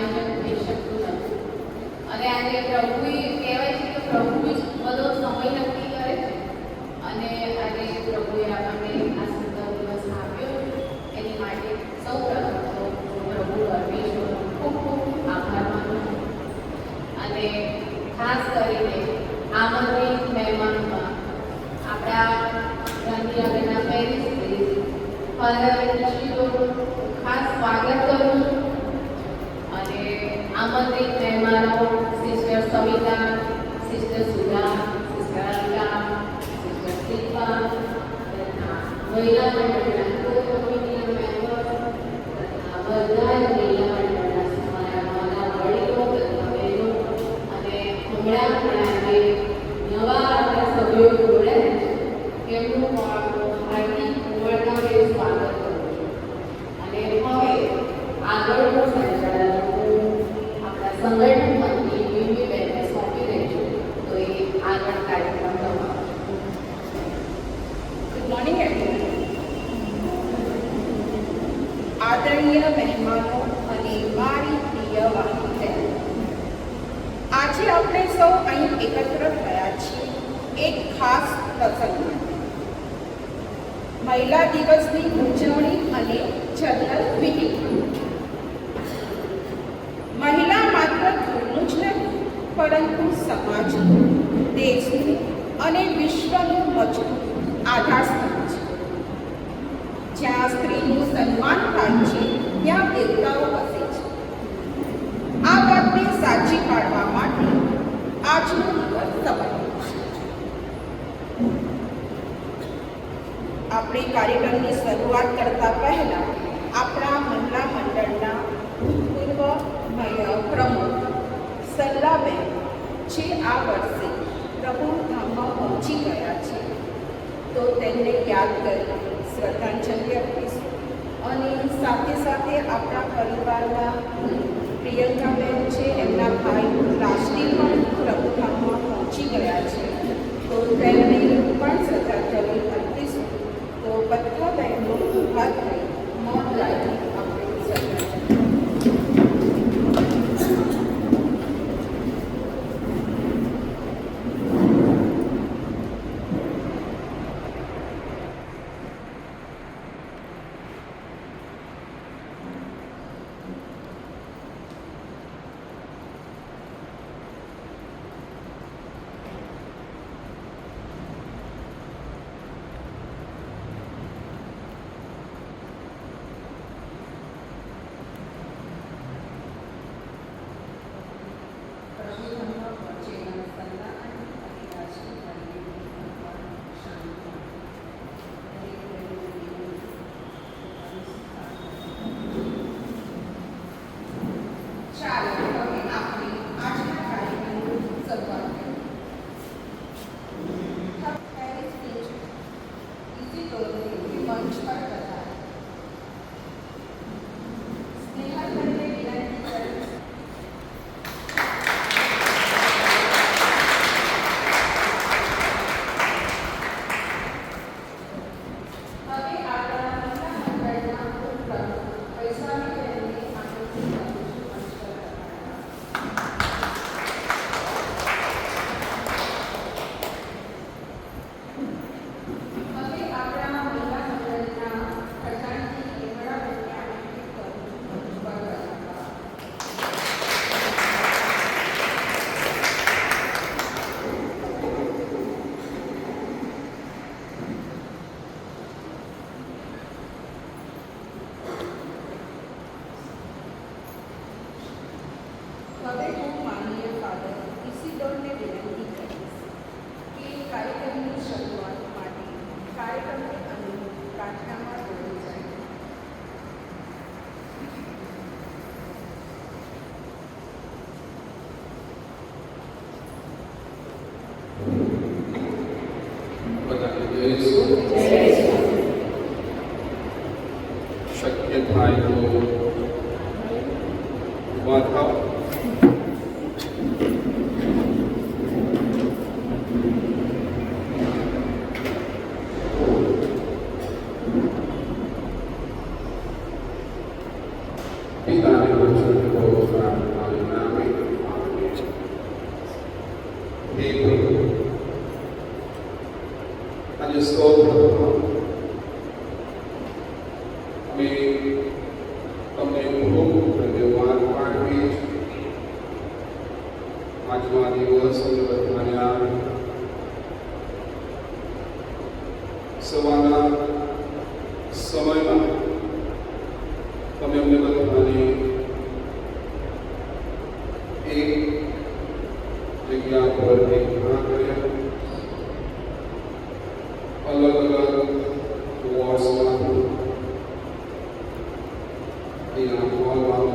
આયોજન થઈ શકતું નથી. અને આજે પ્રભુએ કહેવાય છે કે પ્રભુ જ બધો સમય નક્કી કરે છે. અને આજે પ્રભુએ આપણને આ સુંદર દિવસ આપ્યો એની માટે સૌ પ્રથમ તો પ્રભુ પરમેશ્વરનો ખૂબ ખૂબ આભાર માનું છું. અને ખાસ કરીને આમંત્રિત મહેમાનોમાં આપણા ગાંધીનગરના પેરિસ ફાધર ખાસ સ્વાગત કરું છું. અને આમંત્રિત મહેમાનો સિસ્ટર સવિતા, સિસ્ટર સુધા, સિસ્ટર અનિતા, સિસ્ટર શિલ્પા, મહિલા મંડળના કોર કમિટીના મેમ્બર, બધા જ મહિલા મંડળના મારા વડીલો, બહેનો અને હમણાં જે નવા આપણા સભ્યો જોડાયા છે એમનું હાર્દિક ઉમળકાભેર સ્વાગત કરું છું. અને હવે આગળનું સંચાલન આપણા સંગઠન મંત્રી બીબીબેનને સોંપી રહી છું. તો એ આગળ કાર્યક્રમ તમારો. Good morning everyone. આદરણીય મહેમાનો અને મારી પ્રિય વાહિનીઓ, આજે આપણે સૌ અહીં એકત્ર થયા છીએ એક ખાસ પ્રસંગ માટે. મહિલા દિવસની ઉજવણી અને જનરલ મીટિંગ. મહિલા માત્ર ઘરનું જ નહીં પરંતુ સમાજનું, દેશનું અને વિશ્વનું મજબૂત આધારસ્તંભ છે. જ્યાં સ્ત્રીનું સન્માન થાય છે ત્યાં દેવતાઓ વસે છે. આ વાતને સાચી પાડવા માટે આજનો દિવસ સમર્પિત છે. આપણે કાર્યક્રમની શરૂઆત કરતા પહેલા આપણા મહિલા મંડળના ભૂતપૂર્વ પ્રમુખ સરલાબેન, જે આ વર્ષે પ્રભુધામમાં પહોંચી ગયા છે, તો તેમને યાદ કરી શ્રદ્ધાંજલિ આપીશું. અને સાથે સાથે આપણા પરિવારના પ્રિયંકાબેન છે, એમના ભાઈ રાષ્ટ્રીય પણ પ્રભુધામમાં પહોંચી ગયા છે, તો તેમને પણ શ્રદ્ધાંજલિ આપીશું. તો બધા બહેનો ઊભા થઈ મૌન રાખી આપણે શ્રદ્ધાંજલિ. શક્ય થાય તો ઊભા થાવ. પિતાને પૂછો પ્રાર્થના. આજના દિવસ બધાને સવારના સમયમાં તમે અમને બધાને એક જગ્યા પર ભેગા કર્યા. અલગ અલગ વોર્ડ્સમાંથી અહીંયા હોલમાં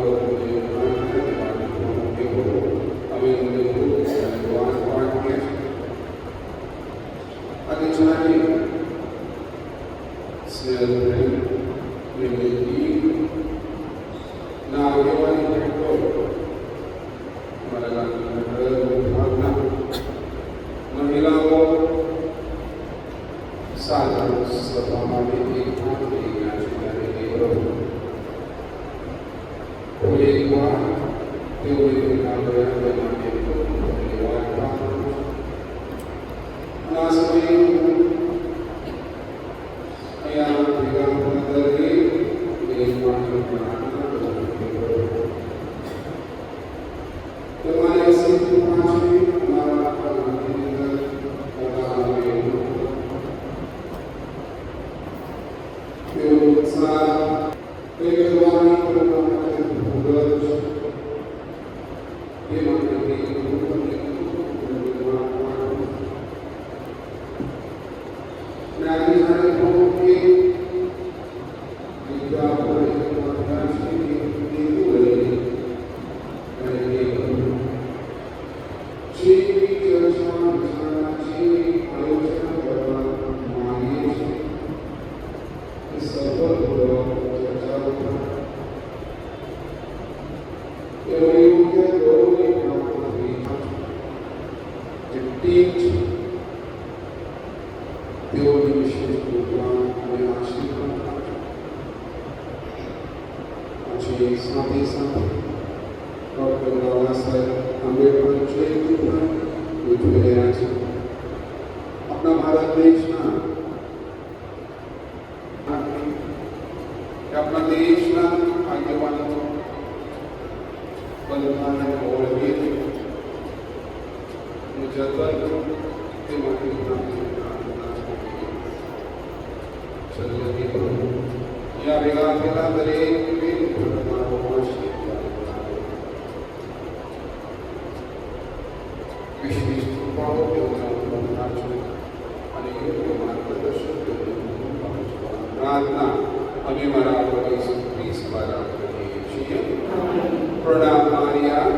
સાધારણ સભામાં એક સાથે સાથે ડૉક્ટર બાબા સાહેબ આંબેડકર જયંતિમાં ઉજવી રહ્યા છે. આપણા ભારત દેશના આપણા દેશના આગેવાનો બધાને ઓળખી જતન તે માટે यहाँ भેગા થયેલા દરેક વિશેષ કૃપાઓ અને યોગ્ય માર્ગદર્શન પ્રાર્થના અમે મારા પ્રભુ ઈસુ ખ્રિસ્ત દ્વારા કરીએ છીએ. પ્રણામ મારિયા,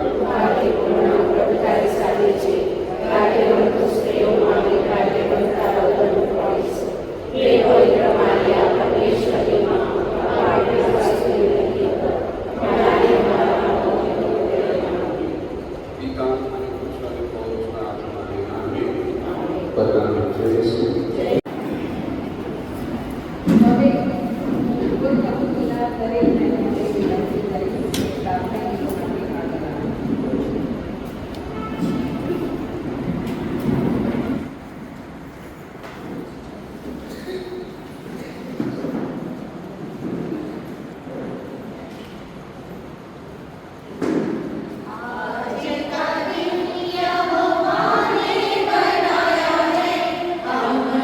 हम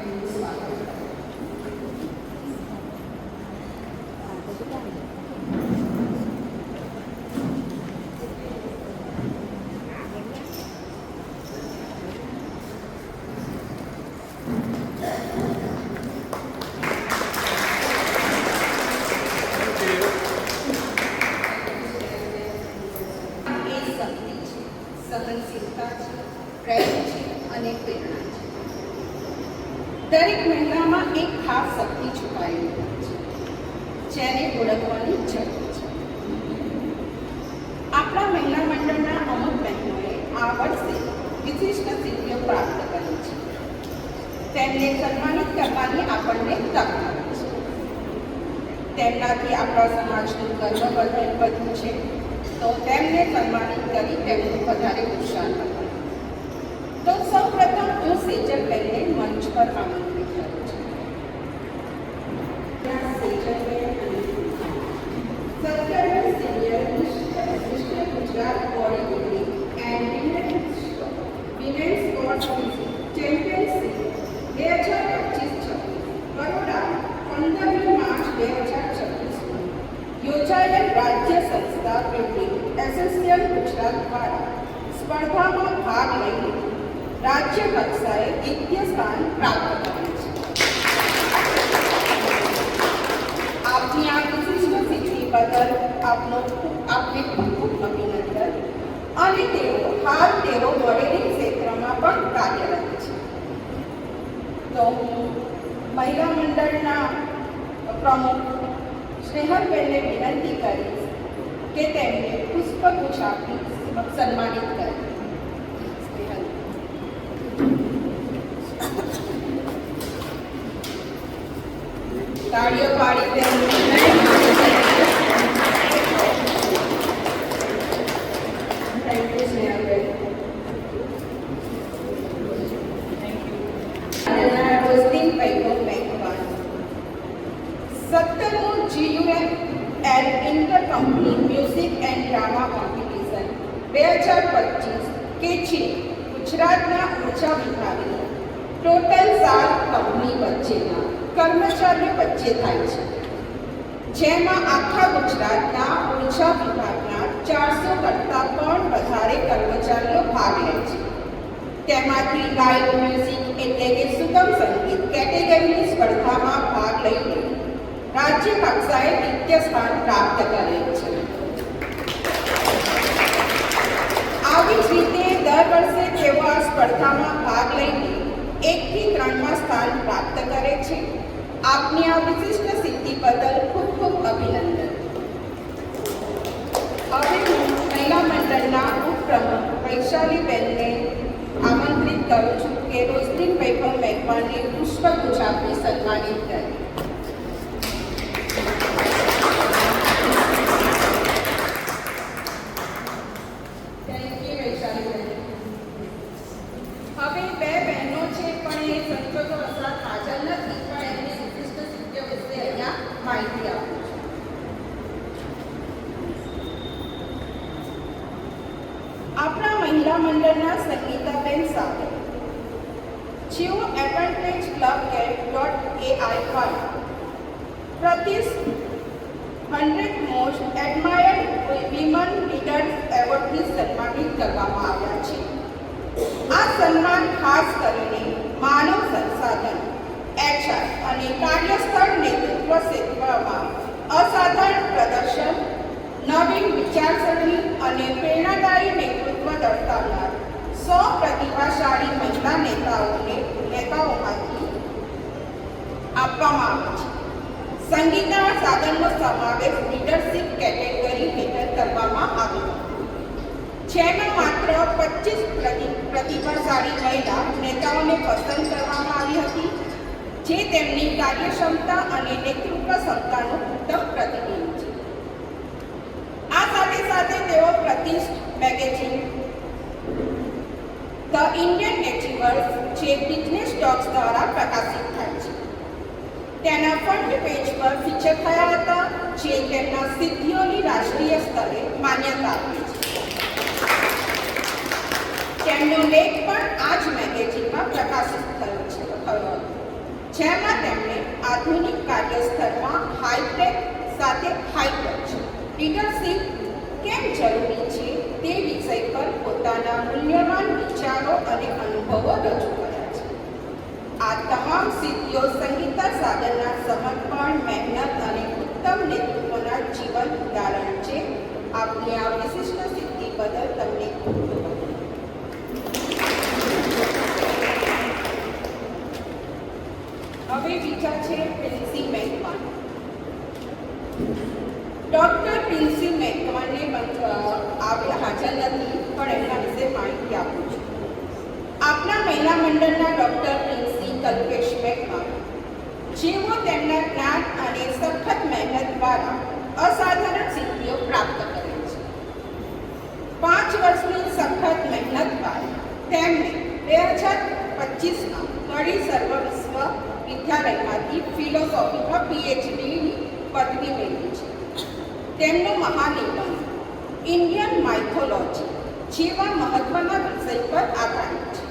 એમનું સ્વાગત કરું. એ શક્તિ છે, સહનશીલતા છે, પ્રેમ છે અને પ્રેરણા છે. દરેક મહિલામાં એક ખાસ શક્તિ છુપાયેલી હોય છે, જેને ઓળખવાની જરૂર છે. આપણા મહિલા મંડળના અમુક બહેનોએ આ વર્ષે વિશિષ્ટ સિદ્ધિઓ પ્રાપ્ત કરી છે. તેમને સન્માનિત કરવાની આપણને તક મળી છે. તેમનાથી આપણા સમાજનું ગર્વ વધ્યું છે, તો તેમને સન્માનિત કરી તેમનું વધારે ઉત્સાહ કર્યો. તો સૌપ્રથમ હું સેજલબેનને મંચ પર આમંત્રિત કરું છું. સેજલબેન અને 17મી senior Mr Gujarat body building and women's sports championship 2025-26 Baroda 15મી માર્ચ 2026 યોજાયેલ રાજ્ય સંસ્થા બિલ્ડિંગ એસોસિએશન ગુજરાત દ્વારા સ્પર્ધામાં ભાગ લઈને રાજ્ય કક્ષાએ દ્વિતીય સ્થાન પ્રાપ્ત કર્યું છે. આપની આ વિશિષ્ટ સિદ્ધિ બદલ આપને ખૂબ ખૂબ અભિનંદન. અને હાલ તેઓ મોડેલિંગ ક્ષેત્રમાં પણ કાર્યરત છે. તો હું મહિલા મંડળના પ્રમુખ સ્નેહલબેનને વિનંતી કરીશ કે તેમને પુષ્પગુચ્છ આપી સન્માનિત કરે. તાળીઓ પાડી તેમનું થેન્ક યુ સ્નેહલબેન. રોઝલિન વૈભવ મેઘવાન 17મું GUM inter company music and drama competition 2025 કે જે ગુજરાતના ઊર્જા વિભાગની ટોટલ 7 કંપની વચ્ચેના કર્મચારીઓ વચ્ચે થાય છે, જેમાં આખા ગુજરાતના ઊર્જા વિભાગના 400 કરતાં પણ વધારે કર્મચારીઓ ભાગ લે છે. તેમાંથી લાઇવ મ્યુઝિક એટલે કે સુગમ સંગીત કેટેગરીની સ્પર્ધામાં ભાગ લઈને રાજ્ય કક્ષાએ દ્વિતીય સ્થાન પ્રાપ્ત કરે છે. આવી જ રીતે દર વર્ષે તેઓ આ સ્પર્ધામાં ભાગ લઈને 1 થી 3માં સ્થાન પ્રાપ્ત કરે છે. આપની આ વિશિષ્ટ સિદ્ધિ બદલ ખૂબ ખૂબ અભિનંદન. હવે હું મહિલા મંડળના ઉપપ્રમુખ વૈશાલીબેનને આમંત્રિત કરું છું કે રોઝલિન વૈભવ મેઘવાનને પુષ્પગુચ્છ આપી સન્માનિત કરે. હવે બે બહેનો છે પણ એ સંજોગોવશાત હાજર નથી, પણ એમની વિશિષ્ટ સિદ્ધિઓ વિશે અહીંયા માહિતી આપું છું. આપણા મહિલા મંડળના સંગીતાબેન સાથે જેઓ એડવાન્ટેજ ક્લબ કેટ.ai પર પ્રતિષ્ઠ 100 મોસ્ટ એડમાયર્ડ વિમન લીડર્સ એવોર્ડથી સન્માનિત કરવામાં આવ્યા છે. આ સન્માન ખાસ કરીને માનવ સંસાધન HR અને કાર્યસ્થળ નેતૃત્વ ક્ષેત્રમાં અસાધારણ પ્રદર્શન, નવીન વિચારસરણી અને પ્રેરણાદાયી નેતૃત્વ દર્શાવનાર 100 પ્રતિભાશાળી મહિલા નેતાઓમાંથી આપવામાં આવે છે. સંગીતના સાધનનો સમાવેશ લીડરશિપ કેટેગરી હેઠળ કરવામાં આવ્યો, જેમાં માત્ર 25 પ્રતિભાશાળી મહિલા નેતાઓને પસંદ કરવામાં આવી હતી, જે તેમની કાર્યક્ષમતા અને નેતૃત્વ ક્ષમતાનું ઉત્તમ પ્રતિબિંબ છે. આ સાથે સાથે તેઓ પ્રતિષ્ઠિત મેગેઝિન ધ ઇન્ડિયન એચીવર્સ જે બિઝનેસ ટોક્સ દ્વારા પ્રકાશિત થાય છે તેના ફ્રન્ટ પેજ પર ફીચર થયા હતા, જે તેમના સિદ્ધિઓની રાષ્ટ્રીય સ્તરે માન્યતા આપે છે. તેમનો લેખ પણ આ જ મેગેઝિનમાં પ્રકાશિત થયો હતો. જેમાં તેમણે આધુનિક કાર્યસ્થળમાં હાઈટેક સાથે હાઈટચ લીડરશિપ કેમ જરૂરી છે તે વિષય પર પોતાના મૂલ્યવાન વિચારો અને અનુભવો રજૂ કર્યા છે. આ તમામ સિદ્ધિઓ સંગીતા સાગરના સમર્પણ, મહેનત અને ઉત્તમ નેતૃત્વના જીવન ઉદાહરણ છે. આપની આ વિશિષ્ટ સિદ્ધિ બદલ તમને ખૂબ ખૂબ હવે બીજા છે પ્રિન્સી મેકવાન. ડૉક્ટર પ્રિન્સી મેકવાનને હાજર નથી, પણ એમના વિશે માહિતી આપું છું. આપણા મહિલા મંડળના ડૉક્ટર પ્રિન્સી કલ્પેશ મેકવાન, જેઓ તેમના જ્ઞાન અને સખત મહેનત દ્વારા અસાધારણ સિદ્ધિઓ પ્રાપ્ત કરે છે. 5 વર્ષની સખત મહેનત બાદ તેમણે 2025માં કડી સર્વ વિશ્વ વિદ્યાલયમાંથી ફિલોસોફીમાં પીએચડીની પદવી મેળવી છે. તેમનું મહાનિબંધ ઇન્ડિયન માઇથોલોજી જેવા મહત્વના વિષય પર આધારિત છે.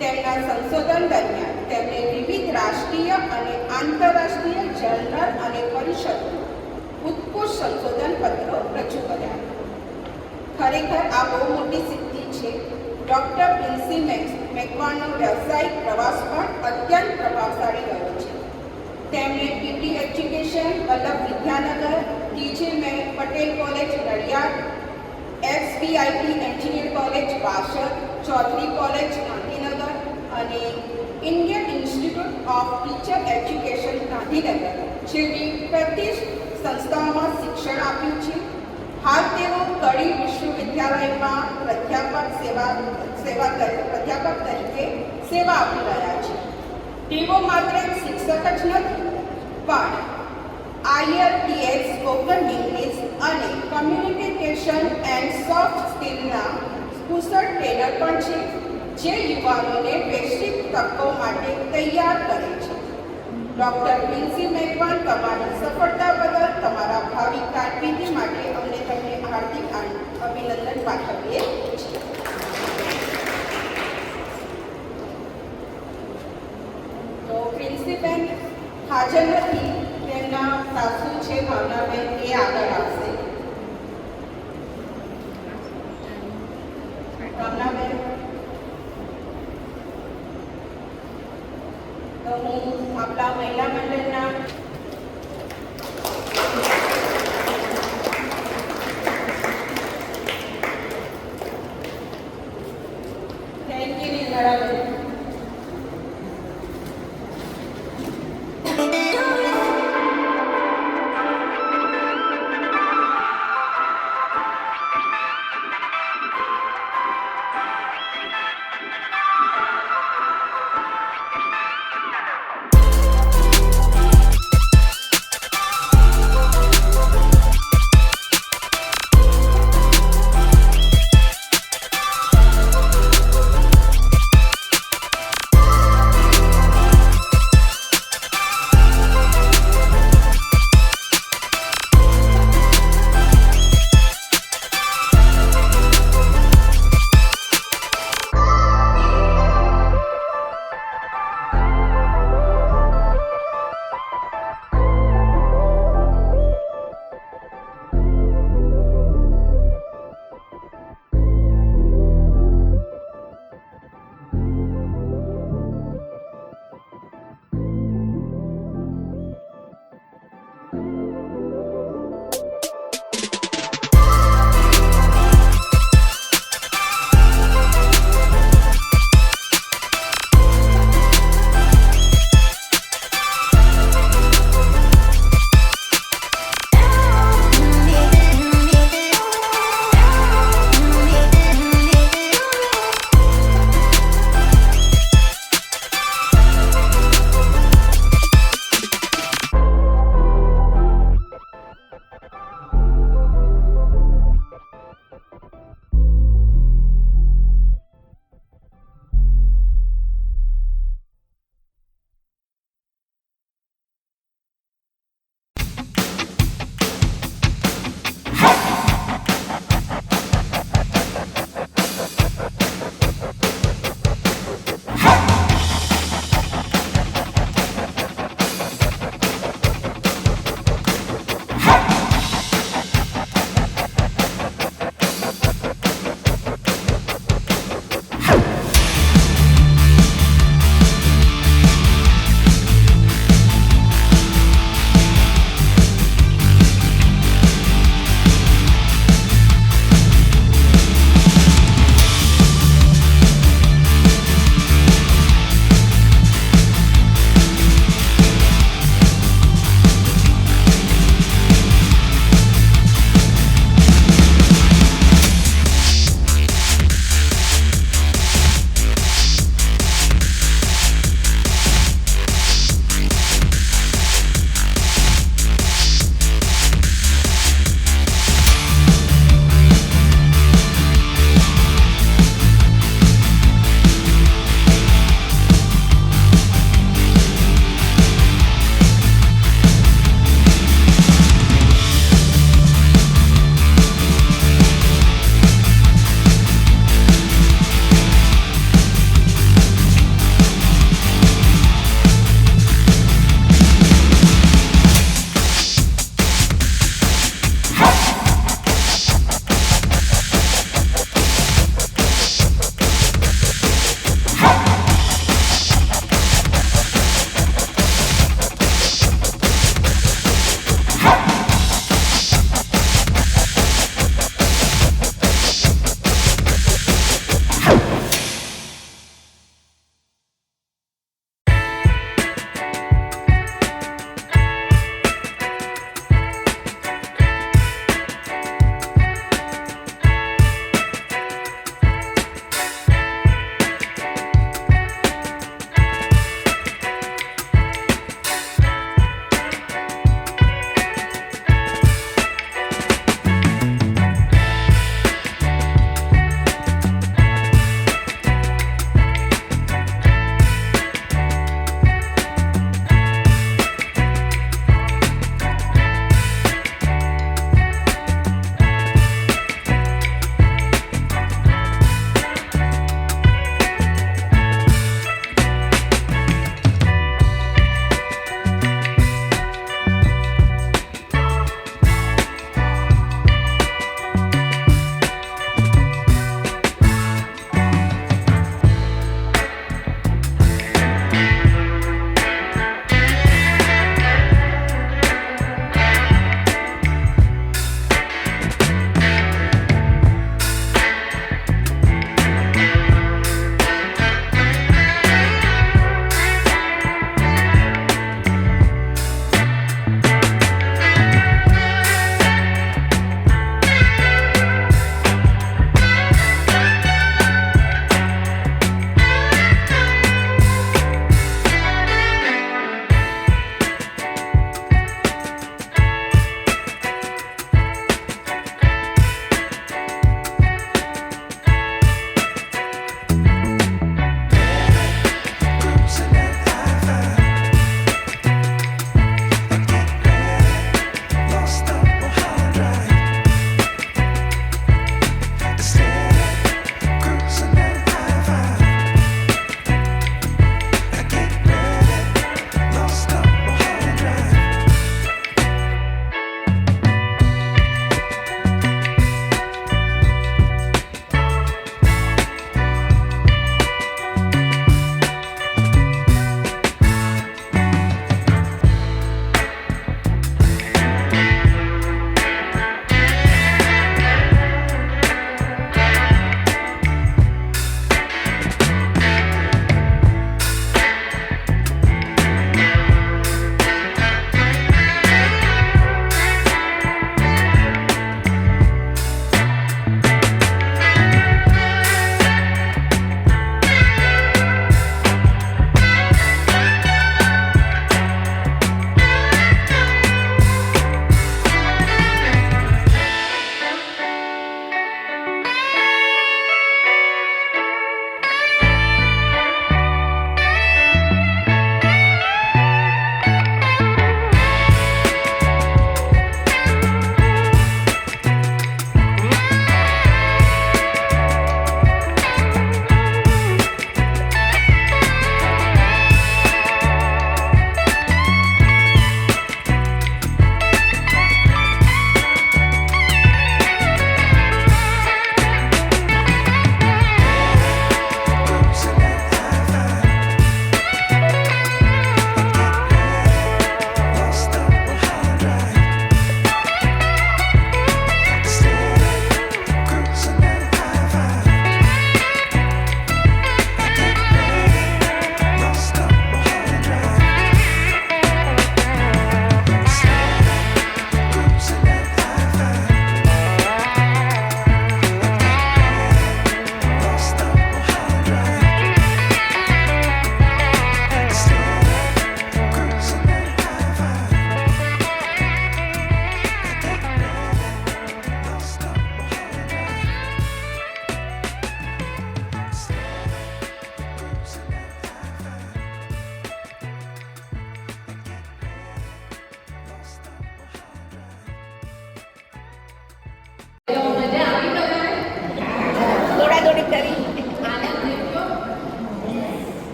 તેમના સંશોધન દરમિયાન તેમણે વિવિધ રાષ્ટ્રીય અને આંતરરાષ્ટ્રીય જર્નલ અને પરિષદો ઉત્કૃષ્ટ સંશોધન પત્રો રજૂ કર્યા. ખરેખર આ બહુ મોટી સિદ્ધિ છે. ડૉક્ટર પ્રિન્સી મેકવાનનો વ્યવસાયિક પ્રવાસ પણ અત્યંત પ્રભાવશાળી રહ્યો છે. તેમણે PT education, Vallabh Vidyanagar, TJ Patel college Nadiad, SPIT engineer college Vasad, Chaudhari college Gandhinagar અને Indian institute of teacher education Gandhinagar જેવી પ્રતિષ્ઠિત સંસ્થાઓમાં શિક્ષણ આપ્યું છે. હાલ તેઓ કડી વિશ્વવિદ્યાલયમાં પ્રાધ્યાપક તરીકે સેવા આપી રહ્યા છે. તેઓ માત્ર એક શિક્ષક જ નથી, પણ IELTS, સ્પોકન ઇંગ્લિશ અને કમ્યુનિકેશન એન્ડ સોફ્ટ સ્કિલના કુશળ ટ્રેનર પણ છે, જે યુવાનોને વૈશ્વિક તકો માટે તૈયાર કરે છે. ડૉક્ટર પ્રિન્સી મેકવાન, તમારી સફળતા બદલ તમારા ભાવિ કારકિર્દી માટે અમને તમને હાર્દિક અભિનંદન પાઠવીએ છીએ. તો પ્રિન્સીબેન હાજર નથી, તેમના સાસુ છે ભાવનાબેન, એ આગળ આવશે. ભાવનાબેન, તો હું આપણા મહિલા મંડળના થેન્ક યુ નિર્મળાબેન.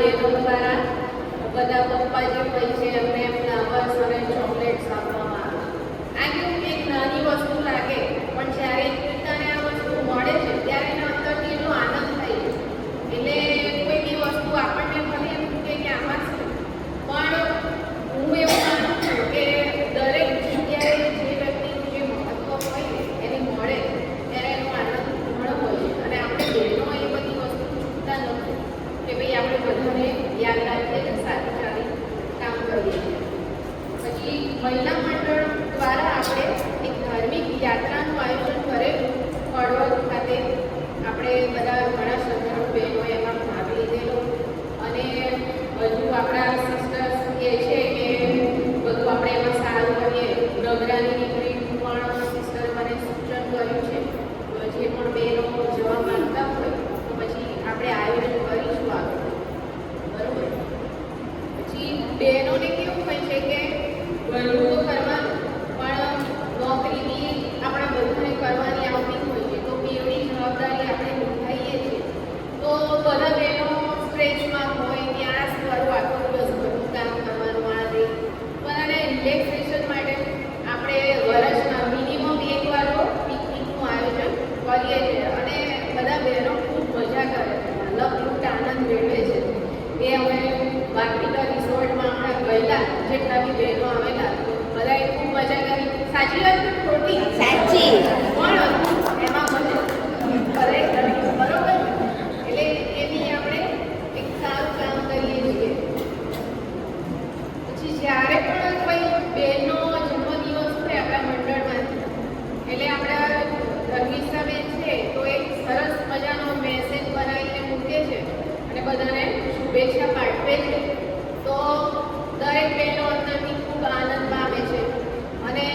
બહેનો દ્વારા બધા પપ્પા જે હોય છે એમને ફ્લાવર્સ અને ચોકલેટ્સ આપવામાં આવે. આ કેવું એક નાની વસ્તુ લાગે પણ જ્યારે એક પિતાને આ વસ્તુ મળે છે ત્યારે એના અંદરથી એટલો આનંદ થાય છે. એટલે કોઈ બી વસ્તુ આપણને ભલે એમ કે આમાં છે પણ હું એવું માનું છું કે દરેક જગ્યાએ જે વ્યક્તિનું જે મહત્વ હોય ને એને મળે ત્યારે એનો આનંદ ઘણો હોય છે. અને આપણે બહેનો એ બધી વસ્તુ ચૂકતા નથી કે ભાઈ આપણે બધાને યાદ રાખીએ અને સાથે ચાલી કામ કરીએ છીએ. પછી મહિલા મંડળ દ્વારા આપણે એક ધાર્મિક યાત્રાનું આયોજન કરેલું હળવદ ખાતે. આપણે બધા ઘણા શ્રદ્ધાળુ બહેનોએ એમાં ભાગ લીધેલો અને હજુ આપણા સિસ્ટર્સ કહે છે કે બધું આપણે એમાં સારું કરીએ. ડગરાની દીકરીનું પણ સિસ્ટરે મને સૂચન કર્યું છે જે પણ બહેનો જવા માંગતા હોય તો પછી આપણે આયોજન કરીશું આગળ. બરાબર. પછી બહેનોને કેવું હોય છે કે ભણવું તો કરવાનું પણ નોકરી બી આપણે બધાને કરવાની આવતી હોય છે તો બેવડી જવાબદારી આપણે નિભાવીએ છીએ. તો બધા બહેનો સ્ટ્રેસમાં હોય કે આ કરું આખો દિવસ બધું કામ કરવાનું આ દે બધાને રિલેક્સેશન માટે આપણે વર્ષના મિનિમમ એક વાર તો પિકનિકનું આયોજન કરીએ છીએ અને બધા બહેનો ખૂબ મજા કરે છે, લપલૂટ આનંદ મેળવે છે. એ અમે વાર્તિકા રિસોર્ટમાં હમણાં ગયેલા જેટલા બી બહેનો આવેલા બધાએ ખૂબ મજા કરી. સાચી વાત કે ખોટી? સાચી. પણ એમાં મજા કરે બરોબર. એટલે એ બી આપણે એક સારું કામ કરીએ છીએ. પછી જ્યારે પણ કોઈ બહેનનો જન્મદિવસ હોય આપણા મંડળમાં એટલે આપણા ધર્મિષ્ઠાબેન છે તો એક સરસ મજાનો મેસેજ બનાવીને મૂકે છે અને બધાને શુભેચ્છા પાઠવે છે. તો દરેક બહેનો અંદરથી ખૂબ આનંદ પામે છે. અને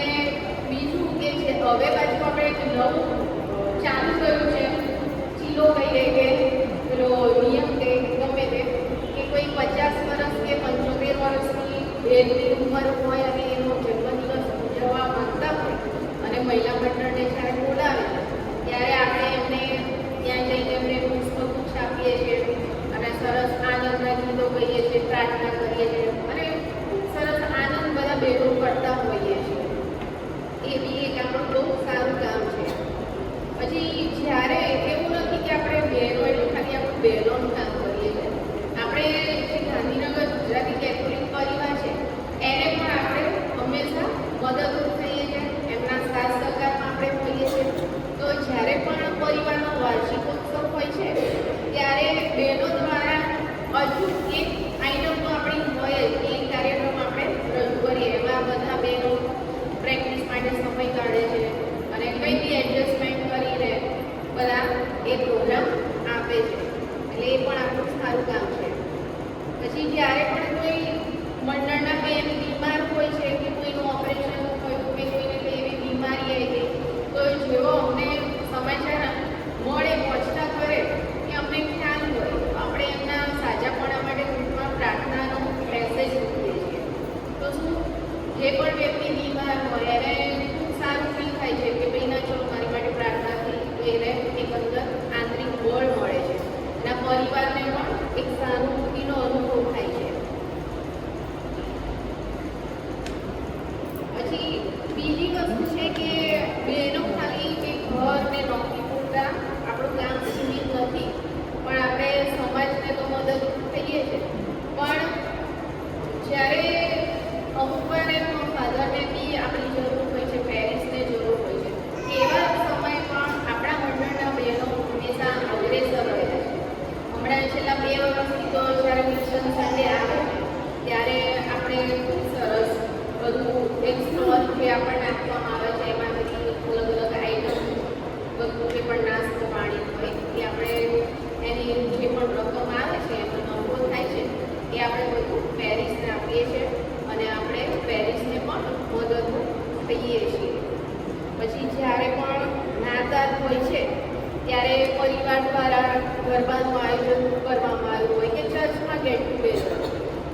બીજું કે છે હવે પાછું આપણે એક નવું ચાલુ કર્યું છે ચીલો કહીએ કે પેલો નિયમ કે ગમે તે કે કોઈ 50 વર્ષ કે 75 વર્ષની બહેનની ઉંમર હોય અને એનો જન્મદિવસ ઉજવવા માંગતા હોય અને મહિલા મંડળને જ્યારે બોલાવે ત્યારે આપણે એમને ત્યાં જઈને એમને પુષ્પગુચ્છ આપીએ છીએ અને સરસ આનંદના ગીતો કહીએ છીએ, પ્રાર્થના કરીએ છીએ અને સરસ આનંદ બધા બહેનો કરતા હોઈએ છીએ. એ બી એક આપણું બહુ સારું કામ છે. પછી જ્યારે એવું નથી કે આપણે બહેનો એટલે ખાલી આપણું બહેનોનું કામ કરીએ છીએ. આપણે જે ગાંધીનગર ગુજરાતી કેથોલિક પરિવાર છે એને પણ આપણે હંમેશા મદદરૂપ થઈએ છીએ. એમના સાથ સહકારમાં આપણે હોઈએ છીએ. તો જ્યારે પણ પરિવારનો વાર્ષિકોત્સવ હોય છે ત્યારે બહેનો દ્વારા હજુ એક આઈટમ તો આપણી હોય જ એક કાર્યક્રમ આપણે રજૂ કરીએ. એમાં બધા બહેનો પ્રેક્ટિસ માટે સમય કાઢે છે અને કંઈ બી એડજસ્ટમેન્ટ કરીને બધા એ પ્રોગ્રામ આપે છે. એટલે એ પણ આપણું સારું કામ છે. પછી જ્યારે પણ કોઈ મંડળના બેન બીમાર હોય છે કે કોઈનું ઓપરેશન થયું કે કોઈને કંઈ એવી બીમારી આવી ગઈ તો જેવો અમને સમાચાર મળે પહોંચતા કરે કે અમને ખ્યાલ હોય તો આપણે એમના સાજાપણા માટે ગ્રુપમાં પ્રાર્થનાનો મેસેજ મૂકીએ છીએ. તો શું જે પણ વ્યક્તિ બીમાર હોય એને ખૂબ સારું ફીલ થાય છે કે ભાઈ ના ચલો મારી માટે પ્રાર્થના થઈ તો એને એક અંદર આંતરિક બળ મળે છે. એના પરિવારને પણ એક સહાનુભૂતિનો અનુભવ થાય છે. પછી બીજી વસ્તુ છે કે બહેનો ખાલી કે ઘર ને નોકરી પૂરતા આપણું કામ સીમિત નથી પણ આપણે સમાજને તો મદદરૂપ થઈએ છીએ. પણ જ્યારે અમુક વાર એમનો ફાધરને બી આપણી જરૂર હોય છે, પેરેન્ટ્સને જરૂર હોય છે, એવા સમય પણ આપણા મંડળના બહેનો હંમેશા અગ્રેસર રહે છે. હમણાં છેલ્લા 2 વર્ષથી તો જ્યારે મિશન સન્ડે આવે ત્યારે આપણે ખૂબ સરસ બધું એક સ્ટોલ જે આપણને આપવામાં આવે છે એમાંથી અલગ અલગ આઈટમ બધું જે પણ નાસ્તો પાણી હોય એ આપણે એની જે પણ રકમ આવે છે એનો નફો થાય છે એ આપણે બધું પેરિસને આપીએ છીએ અને આપણે પેરિસને પણ મદદરૂપ થઈએ છીએ. પછી જ્યારે પણ નાતાલ હોય છે ત્યારે પરિવાર દ્વારા ગરબાનું આયોજન કરવામાં આવ્યું હોય કે ચર્ચમાં ગેટ ટુગેધર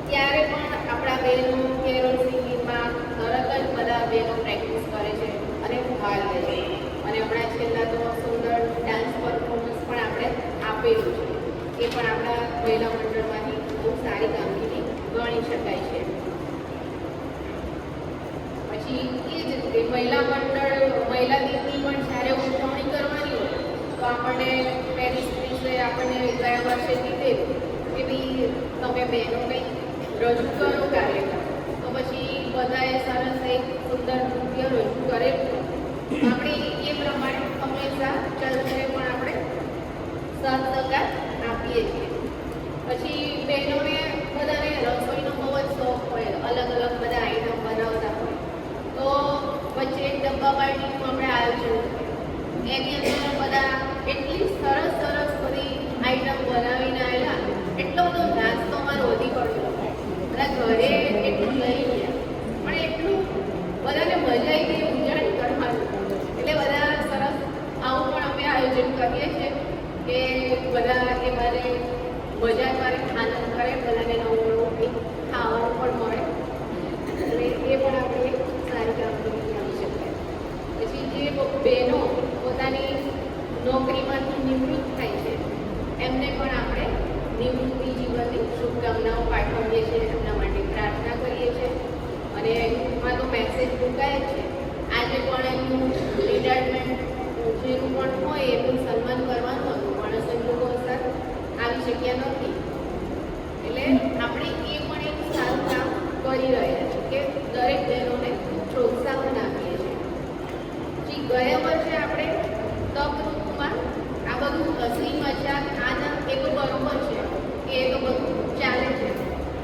ત્યારે પણ આપણા બહેનો કેરોલ સિંગિંગમાં તરત જ બધા બહેનો પ્રેક્ટિસ કરે છે અને ભાગ લે છે. અને હમણાં છેલ્લા તો સુંદર ડાન્સ પરફોર્મન્સ પણ આપણે આપેલું છે. એ પણ આપણા મહિલા મંડળમાંથી બહુ માણી શકાય છે. પછી એ જ રીતે મહિલા દિનની પણ જ્યારે ઉજવણી કરવાની હોય તો આપણને પેરિસ વિશે આપણને ગયા વર્ષે કીધેલું કે ભાઈ તમે બહેનો કંઈક રજૂ કરો કાર્યક્રમ. તો પછી બધાએ સરસ એક સુંદર નૃત્ય રજૂ કરેલું. આપણે એ પ્રમાણે હંમેશા ચર્ચાએ પણ આપણે સાથ સહકાર આપીએ છીએ. પછી બહેનોને બધાને રસોઈનો બહુ જ શોખ હોય, અલગ અલગ બધા આઈટમ બનાવતા હોય. તો વચ્ચે એક ડબ્બા પાર્ટીનું આપણે આયોજન કરીએ. એની અંદર બધા એટલી સરસ સરસ બધી આઈટમ બનાવીને આવેલા, એટલો બધો નાસ્તો અમારો વધી પડ્યો. બધા ઘરે એટલું લઈ ગયા, પણ એટલું બધાને મજા આવી ગઈ ઉજવણી કરવાનું. એટલે બધા સરસ આવું પણ અમે આયોજન કરીએ છીએ કે બધા એ બારે મજા કરે, આનંદ કરે, બધાને નવું નવું કંઈક ખાવાનું પણ મળે. એટલે એ પણ આપણે સારી કામગીરી આવી શકાય. પછી જે બહેનો પોતાની નોકરીમાંથી નિવૃત્ત થાય છે એમને પણ આપણે નિવૃત્તિ જીવનની શુભકામનાઓ પાઠવીએ છીએ, એમના માટે પ્રાર્થના કરીએ છીએ. અને એમાં તો મેસેજ મુકાય જ છે. આજે પણ એમનું રિટાયરમેન્ટ જેનું પણ હોય એમનું સન્માન કરવાનું હતું, પણ સંજોગો અનુસાર આવી શક્યા નથી. એટલે આપણે એ પણ એક સારું કામ કરી રહ્યા છીએ કે દરેક બહેનોને પ્રોત્સાહન આપીએ છીએ. પછી ગયા વર્ષે આપણે તક ઋતુમાં આ બધું હસી મજાક આનંદ એ તો બરોબર છે કે એ તો બધું ચાલે છે,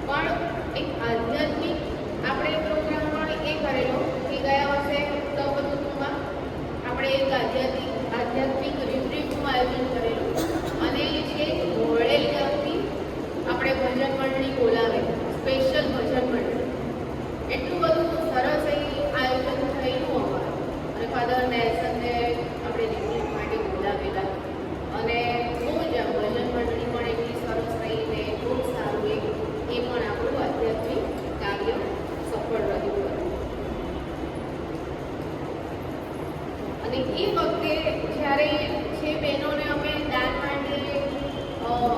પણ એક આધ્યાત્મિક આપણે પ્રોગ્રામ પણ એ કરેલો કે ગયા વર્ષે તક ઋતુમાં આપણે એક આધ્યાત્મિક રિટ્રીટનું આયોજન કરેલું. અને એ છે મોડેલ ગામથી આપણે ભજન મંડળી બોલાવે, સ્પેશિયલ ભજન મંડળી. એટલું બધું સરસ આયોજન થયેલું અમારું. અને ફાધર નેલ્સનને આપણે રિટ્રીટ માટે બોલાવેલા અને બહુ જ ભજન મંડળી પણ એટલી સરસ થઈને ખૂબ સારું એ પણ આપણું આધ્યાત્મિક કાર્ય સફળ રહ્યું. અને એ વખતે જ્યારે જે બહેનોને અમે દાન માટે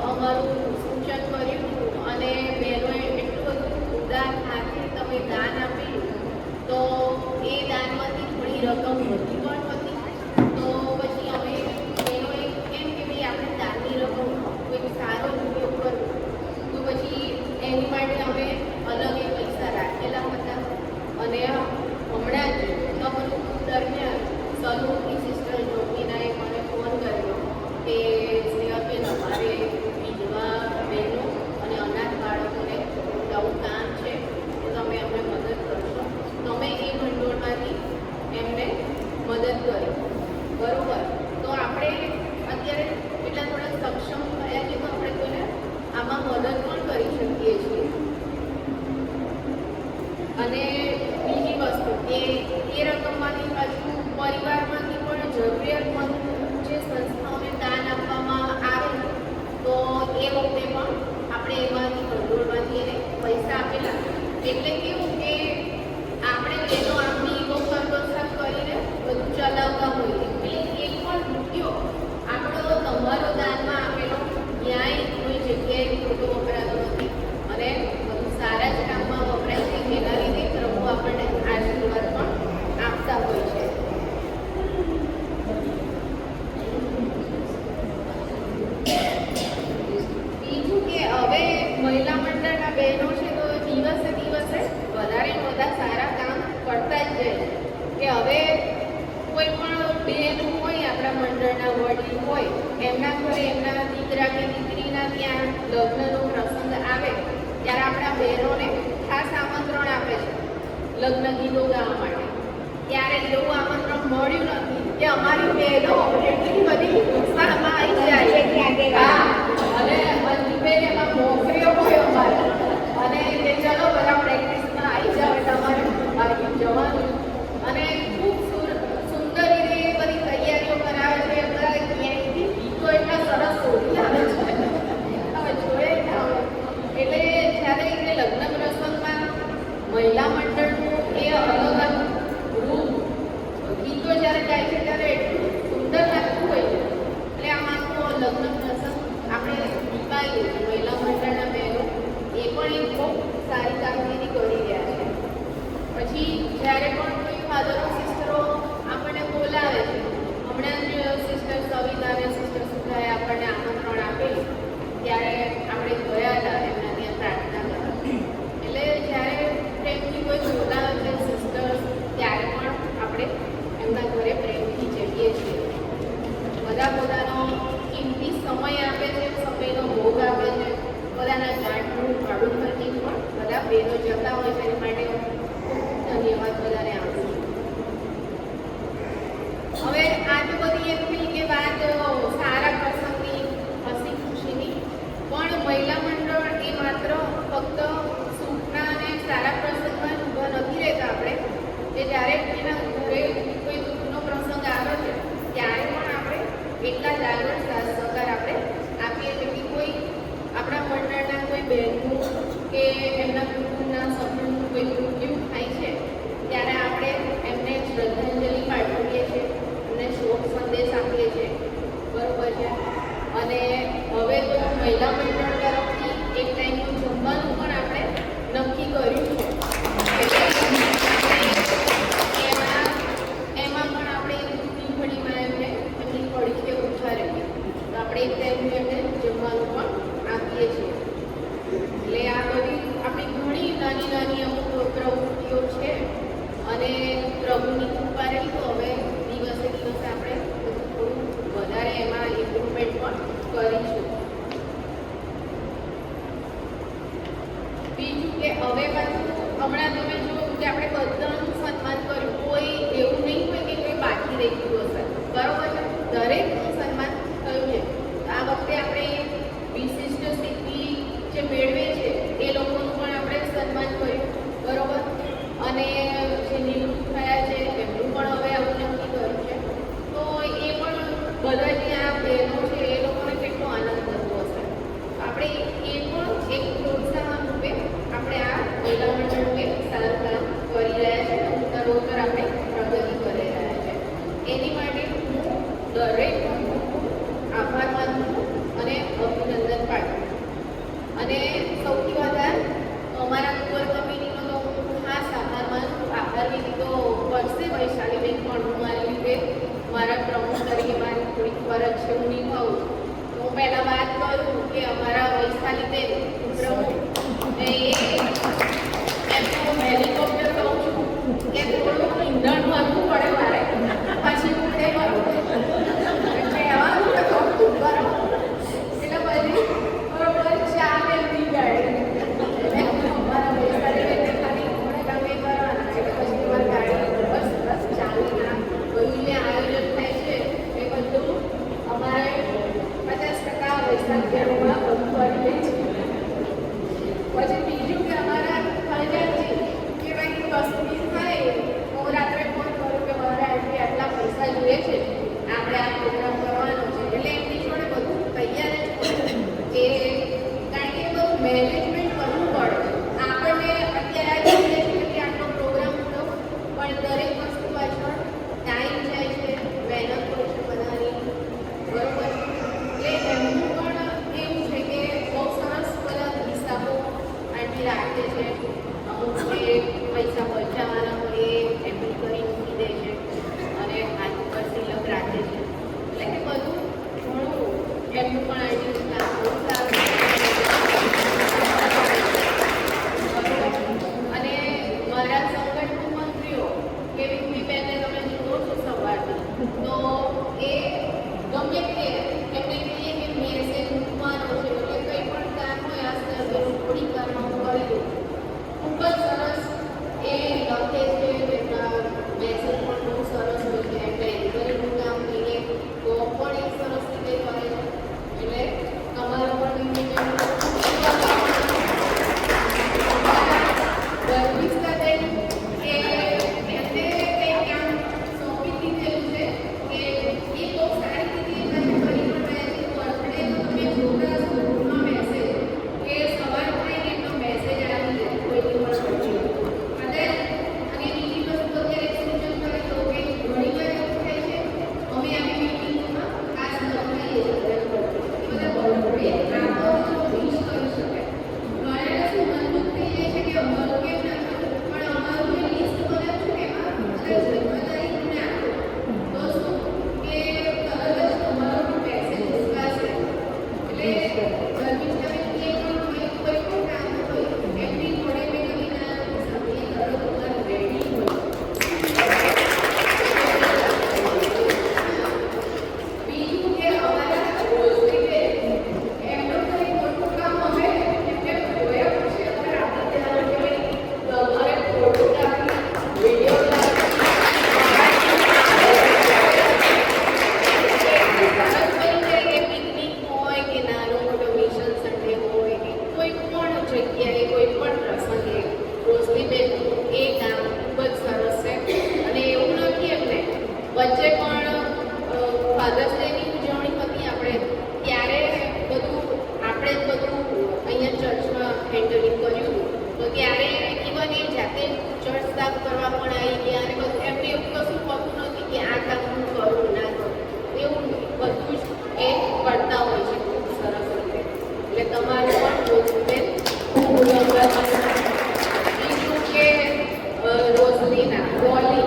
અમારું સૂચન કર્યું અને બહેનોએ એટલું બધું ઉદાર હાથે તમે દાન આપેલું, તો એ દાનમાંથી થોડી રકમ વધી પણ હતી. તો પછી અમે બહેનોએ કેમ કે ભાઈ આપણે દાનની રકમ કોઈક સારો ઉપયોગ કરવો, તો પછી એની માટે અમે અલગ એ પૈસા રાખેલા હતા. અને હમણાં જ તમારું દરમિયાન સલૂનની સિસ્ટર જોગીનાએ મને ફોન કર્યો કે સ્નેહલબેન અમારે વિધવા બહેનો અને અનાથ બાળકોને આવું કામ છે, તો તમે અમને મદદ કરશો. તમે એ ભંડોળમાંથી એમને મદદ કરી. બરોબર, તો આપણે અત્યારે એટલા થોડા સક્ષમ થયા છે તો આપણે કોઈને આમાં મદદ પણ કરી શકીએ છીએ. અને બીજી વસ્તુ કે એ રકમમાંથી પાછું પરિવારમાંથી પણ જરૂરિયાતમંદ જે સંસ્થાઓને દાન આપવામાં આવે તો એ વખતે પણ આપણે એમાંથી ભંડોળમાંથી એને પૈસા આપેલા. એટલે કેવું કે આપણે એનો આપણી બહુ સંતોષ કરીને બધું ચલાવતા હોઈએ. એટલે એક પણ રૂપિયો આપણો તમારો દાનમાં આપેલો ક્યાંય કોઈ જગ્યાએ ખોટો વપરાતો નથી અને બધું સારા જ કામમાં વપરાય છે. એના લીધે પ્રભુ આપણને આશીર્વાદ પણ આપતા હોય છે. બીજું કે હવે મહિલા મંડળના બહેનો છે તો દિવસે દિવસે વધારે બધા સારા કામ કરતા જ જાય છે. કે હવે કોઈ પણ બહેન હોય આપણા મંડળના વડીલ હોય, એમના ઘરે એમના દીકરા કે દીકરીના ત્યાં લગ્નનો પ્રસંગ આવે ત્યારે આપણા બહેનોને ખાસ આમંત્રણ આપે છે લગ્ન ગીતો ગાવા માટે. ત્યારે એવું આમંત્રણ મળ્યું નથી કે અમારી બહેનો એટલી બધી ઉત્સાહમાં આવી જાય. હા, અને અંતિમેન એમાં મોકરીઓ હોય અમારે અને તે ચલો બધા પ્રેક્ટિસમાં આવી જાવ એટલે અમારે આવી જવાનું. અને ખૂબ સુંદર રીતે બધી તૈયારીઓ કરાવે છે. બધા ક્યાંયથી ગીતો એટલા સરસ શોધી આવે છે, તમે જોયે ના હોય. એટલે જ્યારે એને લગ્ન પ્રસંગમાં મહિલા મંડળનું એ અલગ રૂપ ગીતો જ્યારે ગાય છે ત્યારે એટલું સુનિતા અને સિસ્ટર સુધાએ આપણને આમંત્રણ આપેલું ત્યારે આપણે ગયા હતા એમના ત્યાં પ્રાર્થના કરવા. એટલે જ્યારે પ્રેમથી કોઈ બોલાવે છે સિસ્ટર્સ, ત્યારે પણ આપણે એમના ઘરે પ્રેમથી જઈએ છીએ. બધા પોતાનો કિંમતી સમય આપે છે, સમયનો ભોગ આપે છે, બધાના ગાંઠનું ભાડું ખર્ચી પણ બધા બહેનો જતા હોય છે. એની માટે ધન્યવાદ બધાને આપું છું. હવે આ તો બધી એમ થઈ કે વાત સારા પ્રસંગની, હસી ખુશીની, પણ મહિલા મંડળ એ માત્ર ફક્ત સુખના અને સારા પ્રસંગમાં જ ઊભા નથી રહેતા. આપણે કે જ્યારે એના ઘરે કોઈ દુઃખનો પ્રસંગ આવે છે ત્યારે પણ આપણે એટલા જ આગળ સાથ સહકાર આપણે આપીએ છીએ કે કોઈ આપણા મંડળના કોઈ બહેનનું કે એમના કુટુંબના સભ્યોનું કોઈ મૃત્યુ થાય છે ત્યારે આપણે એમને શ્રદ્ધાંજલિ પાઠવીએ છીએ, એમને શોક સંદેશ આપીએ છીએ. બરોબર છે. અને હવે તો મહિલા મંડળ તરફથી એક ટાઈમનું જમવાનું પણ આપણે નક્કી કર્યું છે. એમાં પણ આપણે દૂધની ઘડીમાં એમને એમની પડખે ઊભા રહીએ તો આપણે એક ટાઈમનું એમને જમવાનું પણ આપીએ છીએ. એટલે આ બધી આપણી ઘણી નાની નાની અમુક પ્રવૃત્તિઓ છે અને પ્રભુની કૃપા રહી તો હવે દિવસે દિવસે આપણે થોડું વધારે એમાં ઇમ્પ્રુવમેન્ટ પણ કરીશું. બીજું કે હવે પાછું હમણાં તમે જોયું કે આપણે બધાનું સન્માન કર્યું, કોઈ એવું નહીં હોય કે કોઈ બાકી રહી ગયું હશે. બરોબર છે, દરેકનું સન્માન થયું છે. આ વખતે આપણે વિશિષ્ટ સિદ્ધિ જે મેળવે છે એ લોકોનું પણ આપણે સન્માન કર્યું. બરોબર. અને જે નિવૃત્ત થયા છે એમનું પણ હવે આવું નક્કી કર્યું છે. તો એ પણ બધા જે આ બહેનો છે એ લોકોને કેટલો આનંદ થતો હશે. આપણે એ પણ એક પ્રોત્સાહન રૂપે આપણે આ મહિલા મંડળનું એક સારું કામ કરી રહ્યા છે અને ઉત્તરોત્તર આપણે પ્રગતિ કરી રહ્યા છે. એની માટે હું દરેકનો આભાર માનું છું અને અભિનંદન પાઠવું. અને સૌથી વધારે અમારા કોર કમિટીનો તો હું ખાસ આભાર માનું છું. આભાર વિધિ તો વર્ષે વૈશાલીબેન પણ હું મારી રીતે મારા પ્રમુખ તરીકે મારી થોડીક ફરજ છે હું નિભાવું છું. હું પહેલાં વાત કરું કે અમારા વૈશાલીબેન પ્રમુખ એમનું હેલિકોપ્ટર કહું છું કે થોડું ઈંધણ ભરવું પડે મારે, પછી હું તે ભરું એટલે આવવાનું કે થોડું બરાબર એટલે બધી બરોબર ચાલે એમની ગાડી. એટલે અમારા વૈશાલીબેનને ખાલી ઘોડે કામે કરવાના એટલે પછી અમારી ગાડી બસ બસ ચાલે. ના બધું જે આયોજન થાય છે એ બધું અમારે 50% વૈશાલીબેનમાં બધું કરી લે છે. પછી બીજું કે અમારા ફરજિયાત કે ભાઈ કસ્ટમીર થાય હું રાત્રે ફોન કરું કે મારે આટલા પૈસા જોઈએ છે, આપણે આ પ્રોગ્રામ કરવાનો છે. એટલે એમની જોડે બધું તૈયાર જ હોય કે કારણ કે બધું મેનેજમેન્ટ કરવું પડે. આપણને અત્યારે આ જોઈએ છે કે આટલો પ્રોગ્રામ હતો પણ દરેક વસ્તુ પાછળ ટાઈમ જાય છે, મહેનત હોય છે બધાની. બરોબર. એટલે એમનું પણ એવું છે કે બહુ સરસ બધા હિસાબો આટલી રાખે છે. અમુક જે પૈસા બચાવવાના હોય એ એમની કરી મૂકી દે છે અને હાથ ઉપર સિલક રાખે છે. એટલે કે બધું ઘણું એમનું પણ આટલી રીતના બહુ સારું. અને મારા સંગઠન મંત્રીઓ કે વિધિબેનને તમે જુઓ છો સવારથી તો એ ગમે તે એમને કહીએ કે મેસેજ મૂકવાનો છે એટલે કંઈ પણ કામ હોય આસ્તે આસ્તે થોડી કામમાં હું કરી દઉં. ખૂબ જ સરસ એ લખે છે. એમના મેસેજ પણ બહુ સરસ હોય છે. એમને એન્કરેજનું કામ કહીએ તો પણ એક સરસ રીતે કરે છે. એટલે ફાધર્સ ડેની ઉજવણી હતી આપણે ત્યારે આપણે જ બધું અહીંયા ચર્ચમાં હેન્ડલિંગ કર્યું તો ત્યારે ઇવન એ જાતે ચર્ચ સાફ કરવા પણ આવી ગયા અને બધું એમને એવું કશું હોતું નથી કે આ કામ હું કરું ના કરું એવું બધું જ એ કરતા હોય છે ખૂબ સરસ રીતે એટલે તમારે પણ રોજબેન બીજું કે રોજબીના ડોલી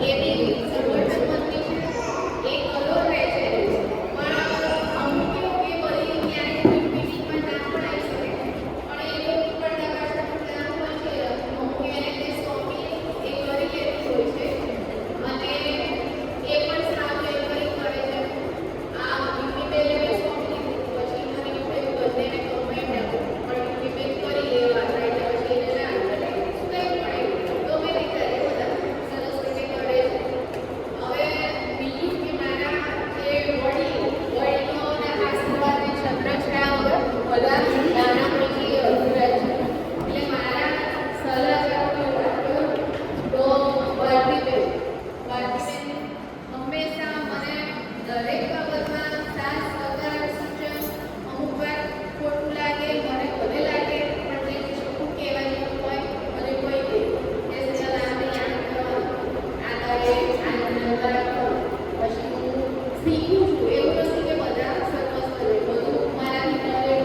એ બી સંગઠન બનતી છે એ કલર રહે છે પણ અમુક એવું કે બધી ક્યારેક કોઈ મીટિંગમાં ના પણ આવી શકે પણ એ લોકો પણ નકાશાનું કામ હોય છે અમુક એને તે સોંપી એ કરી લેતી હોય છે અને એ પણ સાફ એ કરી કરે છે આ યુનિબેલે સોંપી પછી મને એવું બંનેને કમેન્ટ પણ યુનિબેલ કરી લેવા એટલે પછી એને ના કરે શું કંઈ પડે તો મેં વિચારે બધા સરસ રીતે કરે છે હવે બીજું કે મારા જે વડીલોના આશીર્વાદને છત્રછાયા વગર બધા નાના પછી અધૂરા છે એટલે મારા સલાહ તો ભારતીબેન હંમેશા મને દરેક બાબતમાં સાથ સહકાર સૂચન અમુક વાર ખોટું લાગે મને ભલે લાગે પણ જે ચોખ્ખું કહેવાનું હોય અને કોઈ કે ચાલ આને યાદ કરવાનું આ કરે આ નંબર કરો પછી હું શીખું છું એવું નથી કે બધા સરસ કરે બધું મારાથી કરે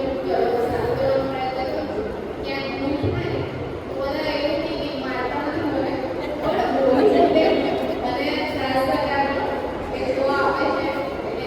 સાથ કરવાનો પ્રયત્ન કરું છું ક્યાંક ભૂલ થાય તો બધા એવું નહીં કે મારતા નથી મને પણ બોલી શકે અને સાથ સહકાર એ તો આપે છે એટલે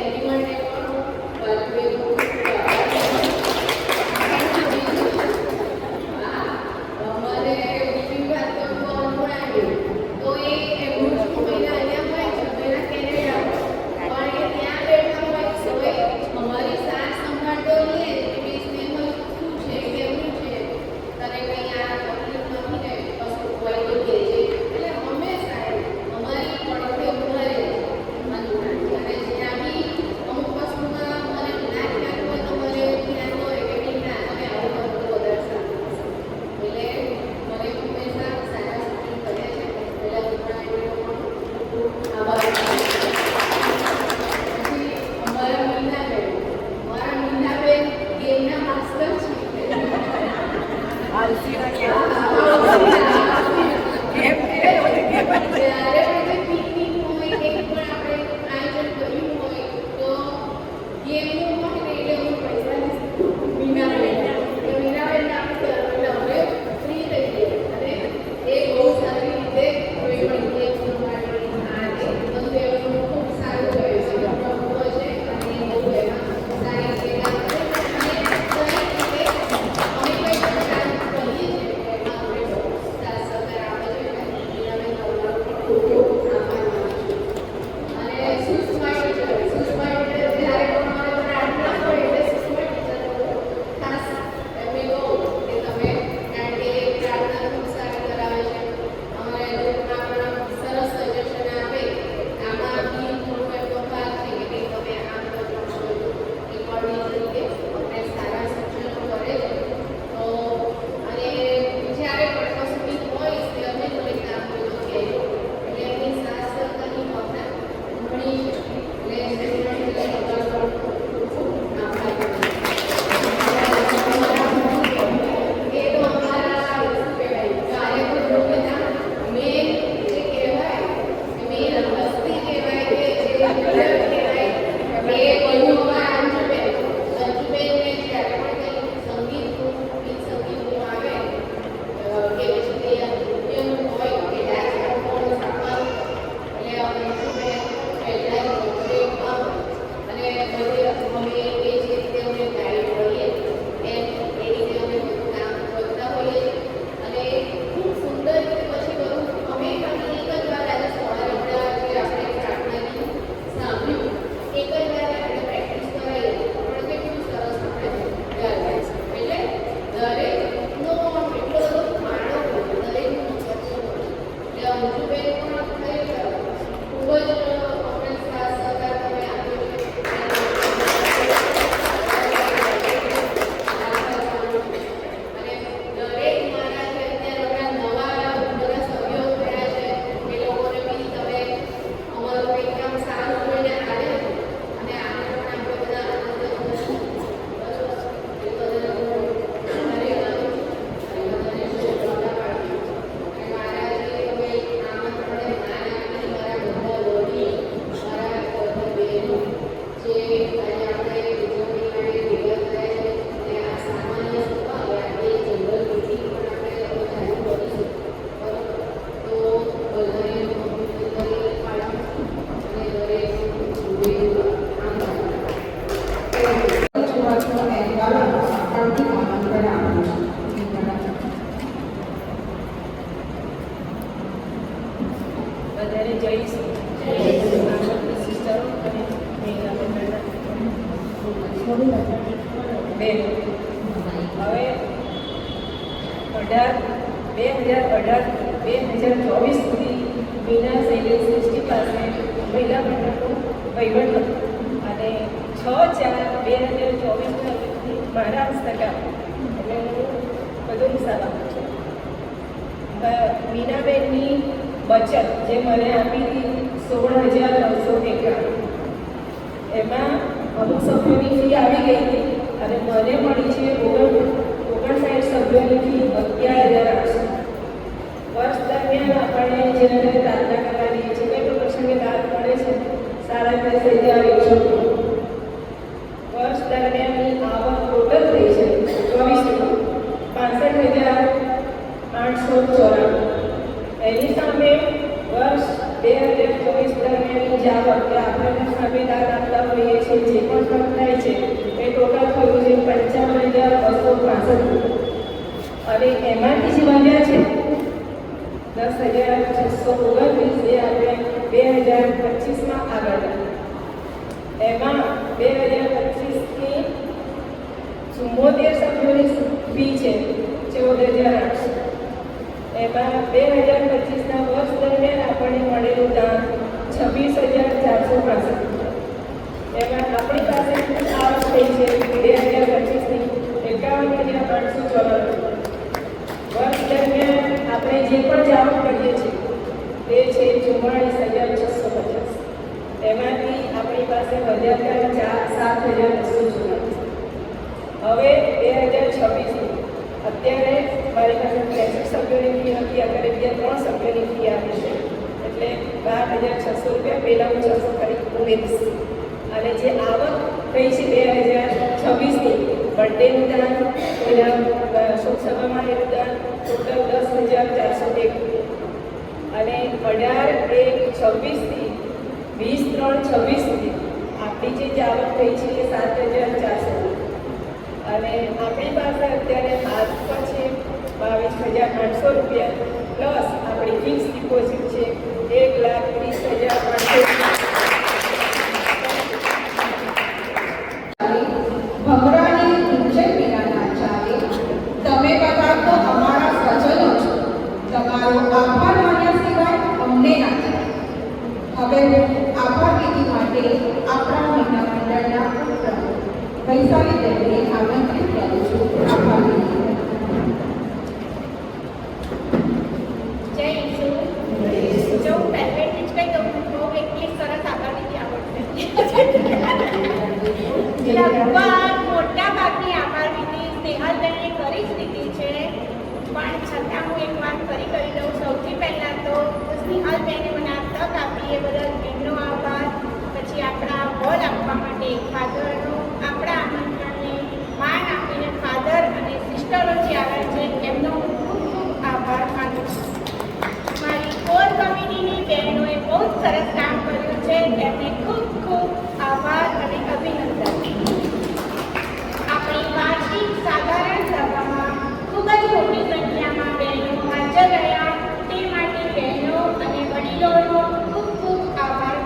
બે હવે 2018-2024 સુધી મીના શૈલેષ સૃષ્ટિ પાસે મહિલા મંડળનો વહીવટ હતો અને 6/4/2024 મારા હસ્તક એટલે હું બધું હિસાબ આપું છું. મીનાબેનની બચત જે મને આપી હતી 16,991, એમાં અમુક સભ્યોની ફી આવી ગઈ હતી અને મને મળી છે 59 સભ્યોની ફી 11,800. વર્ષ દરમિયાન આપણને જેને પ્રાર્થના કરવા દઈએ છીએ કોઈ પણ પ્રસંગે દાન મળે છે 37,100. વર્ષ દરમિયાનની આવક ટોટલ થઈ છે 65,894. એની સામે વર્ષ 2024 દરમિયાનની જે આવક કે આપણને સામે દાન આપતા હોઈએ છીએ જે પણ ખર્ચ થાય છે એ ટોટલ થયું છે 55,265 અને એમાંથી જે વધ્યા છે 10,629 જે આપણે 2025માં આગળ એમાં 2025ની 74 સભ્યોની ફી છે 14,800. એમાં 2025ના વર્ષ દરમિયાન આપણને મળેલું દાન 26,465. એમાં આપણી પાસે આવક થઈ છે 2025ની 51,894. વર્ષ દરમિયાન આપણે જે પણ જાવક કરીએ છીએ તે છે 44,650. એમાંથી આપણી પાસે વધ્યા 7,294. હવે 2026 અત્યારે મારી પાસે 63 સભ્યોની ફી હતી, અત્યારે બીજા 3 સભ્યોની ફી આવી છે એટલે 12,600 રૂપિયા પહેલાં હું 600 કરી ઉમેરીશ. અને જે આવક થઈ છે 2026ની બર્થડેનું દાન, કોઈના શોક સભામાં એનું દાન ટોટલ 10,401 અને 18/1/26થી 20/3/26 સુધી આપણી જે આવક થઈ છે એ 7,400 અને આપણી પાસે અત્યારે હાથ પર છે 22,800 રૂપિયા પ્લસ આપણી ફિક્સ ડિપોઝિટ છે 1,30,800. ભમરાની ગુંજન વિના ચાલે. તમે બધા તો અમારા સ્વજનો છો, તમારો આભાર માન્યા સિવાય અમને ના ચાલે. હવે આભાર વિધિ માટે આપણા મહિલા મંડળના પ્રમુખ વૈશાલીબેનને આમંત્રિત કરું છું. આભાર વિધિ. જય ઈસુ. જો હું પહેલેથી જ કહી દઉં તો એટલી સરસ આભાર વિધિ આવડશે. લગભગ મોટા ભાગની આભાર વિધિ સ્નેહાલબેને કરી જ દીધી છે, પણ છતાં હું એક વાત ફરી કરી દઉં. સૌથી પહેલાં તો સ્નેહાલબેને મને આ તક આપી એ બદલ એમનો આભાર. પછી આપણા હોલ આપવા માટે ફાધરનો આપણા આમંત્રણને માન આપીને ફાધર અને સિસ્ટરો જે આવે છે એમનો હું ખૂબ ખૂબ આભાર માનું છું. મારી કોર કમિટીની બહેનોએ બહુ જ સરસ કામ કર્યું છે, તેમને ખૂબ ખૂબ આભાર અને અભિનંદન. આપણી વાર્ષિક સાધારણ સભામાં ખૂબ જ મોટી સંખ્યામાં બહેનો હાજર રહ્યા તે માટે બહેનો અને વડીલોનો ખૂબ ખૂબ આભાર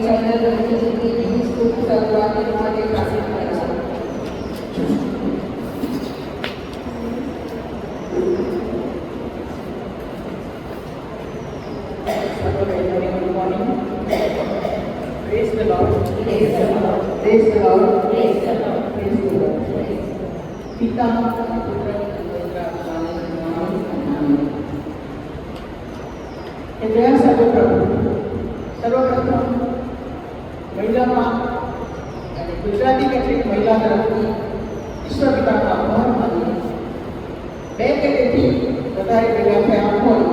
ચેનલ બની જેથી એની શુભ શરૂઆત માટે પ્રાર્થના કરે છે. Good morning. Praise the Lord. Praise the Lord. Praise the Lord. Praise the Lord. Praise the Lord. પિતા પુત્ર પવિત્ર આત્માના નામમાં એ દયા સાથે પ્રભુ સર્વપ્રથમ મહિલામાં અને ગુજરાતી કેટલીક મહિલા તરફથી ઈશ્વર પિતાનો આભાર માનીએ. બે કે તેથી વધારે ભેગા થયા હોય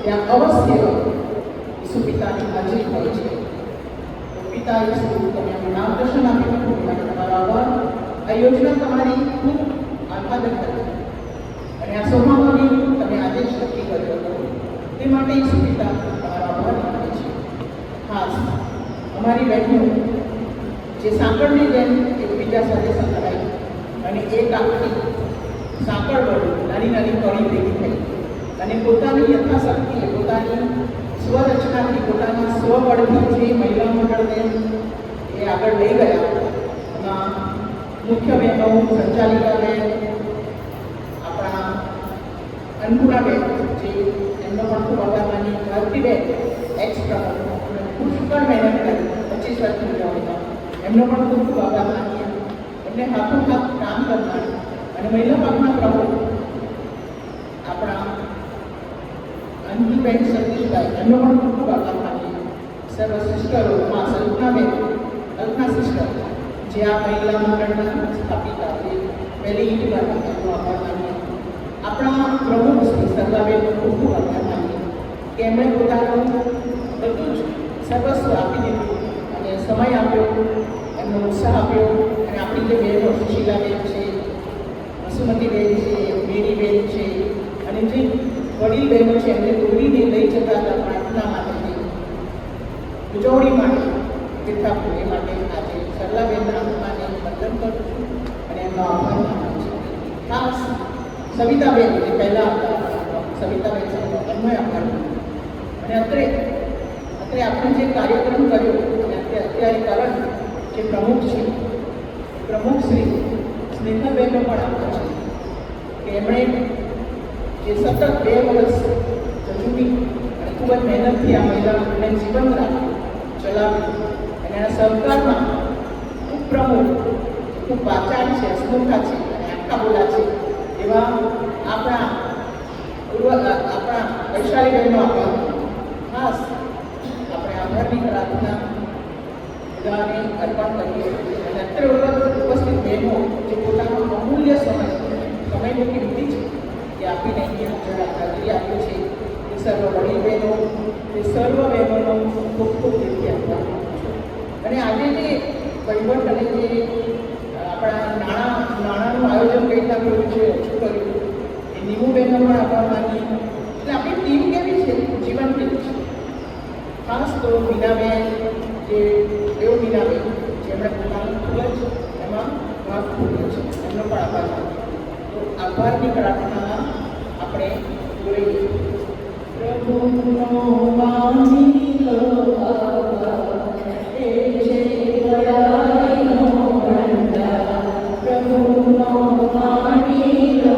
ત્યાં અવશ્ય ઈસુ પિતાની હાજરી હોય છે. તો પિતા ઈસુ તમે અમને માર્ગદર્શન આપ્યું એ માટે તમારો આભાર. આ યોજના તમારી ખૂબ આહ્લાદક હતી અને આ સૌભાગ્યની તમે આજે જ નક્કી કર્યો હતો તે માટે ઈસુ પિતા તમારો આભાર માનીએ છીએ. ખાસ અમારી બહેનો જે સાંકળની જેમ એકબીજા સાથે સંકળાઈ અને એક આખી સાંકળ વડે નાની નાની કળી ભેગી થઈ અને પોતાની યથાશક્તિએ પોતાની સ્વરચનાથી પોતાના સ્વબળથી જે મહિલા મંડળને એ આગળ લઈ ગયા એમાં મુખ્ય બહેનો સંચાલિકાબેન આપણા અન્નપૂર્ણાબેન જે એમનો પણ ખૂબ આભાર માની ભારતીબેન એક્સ પ્રમુખ પુષ્કળ મહેનત કરી 25 વર્ષની ઉજવણીમાં એમનો પણ ખૂબ ખૂબ આભાર માનીએ. એમને હાથોહાથ કામ કરનાર અને મહિલા પગના પ્રમુખ આપણા અંજુબેન સતીશભાઈ એમનો પણ ખૂબ ખૂબ આભાર માનીએ. સર્વ સિસ્ટરો માં સલ્પનાબેન કલ્પના સિસ્ટર જે આ મહિલા મંડળના સ્થાપિકા જે પહેલી ઈંટવાળા એમનો આભાર માનીએ. આપણા પ્રમુખ શ્રી સરદાબેનનો ખૂબ ખૂબ આભાર માનીએ કે એમણે પોતાનું બધું જ સર્વસ્વ આપી દીધું અને સમય આપ્યો, એમનો ઉત્સાહ આપ્યો અને આપણી જે બહેનો સુશીલાબેન છે, વસુમતીબેન છે, મેરીબેન છે અને જે વડીલ બહેનો છે એમને દોરીને લઈ જતા હતા પ્રાર્થના માટે ઉજવણી માટે તીર્થાપુર એ માટે આજે સરલાબેનના આત્માને વંદન કરું છું અને એમનો આભાર માનું છું. ખાસ સવિતાબેન જે પહેલાં હતા સવિતાબેન સાથે એમનો આભાર માનું અને અત્રે આપણે જે કાર્યક્રમ કર્યો અને અત્યારે કરણ જે પ્રમુખ છે પ્રમુખ શ્રી સ્નેહલબેનનો પણ આભાર છે કે એમણે જે સતત 2 વર્ષ જજુમી અને ખૂબ જ મહેનતથી આ મહિલાઓને જીવંત રાખ્યું ચલાવ્યું અને આ સરકારમાં ઉપપ્રમુખ ખૂબ વાચાળ છે, હસમુખા છે અને આખા બોલા છે એવા આપણા વૈશાલીબેનનો આભાર. ખાસ આપણે આભારની પ્રાર્થના બધાને અર્પણ કરીએ અને અત્રે ઉપસ્થિત બહેનો જે પોતાનો અમૂલ્ય સમયની કિંમતી છે એ આપીને અહીંયા હાજરી આપ્યું છે એ સર્વ વડીલ બહેનો એ સર્વ બહેનોનો ખૂબ ખૂબ દિલથી આભાર માનું છું. અને આજે જે વહીવટ અને જે આપણા નાણાંનું આયોજન કઈ રીતના કર્યું છે ઓછું કર્યું એ નીમુ બહેનો પણ આભાર માનીએ. એટલે આપણી ટીમ કેવી છે જીવન કેવી છે. ખાસ તો મીનાબેન જે દેવ મીનાબેન જેમણે પોતાનું ખૂબ જ એમાં ભાગ ભૂલ્યો છે એમનો પણ આભાર માનીએ. તો આભારની પ્રાર્થના આપણે બોલીએ. પ્રભુનો વાણી લો પ્રભુનો વાણી લો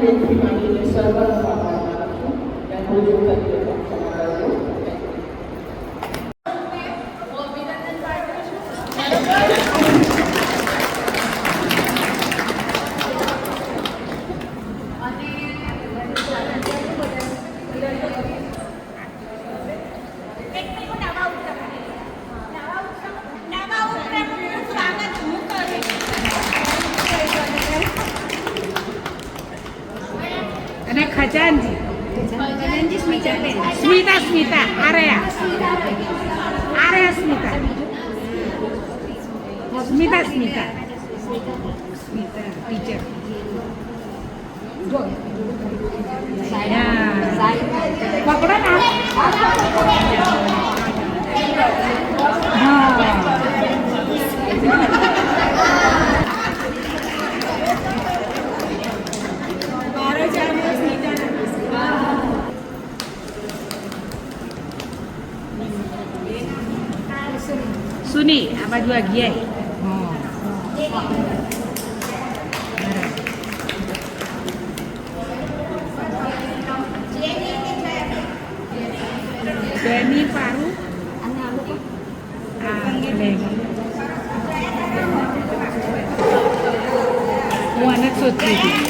બેનથી માંડીને સર્વનો આભાર માનું છું. ત્યાં ભૂલ કરી ક્ષમા કરજો. અને ખજાનજી સ્મિતા આર્યા સ્મિતા ટીચર પકડો ના સુની આ બાજુ આ ગયા બેની પારું હું આને જ શોધતી હતી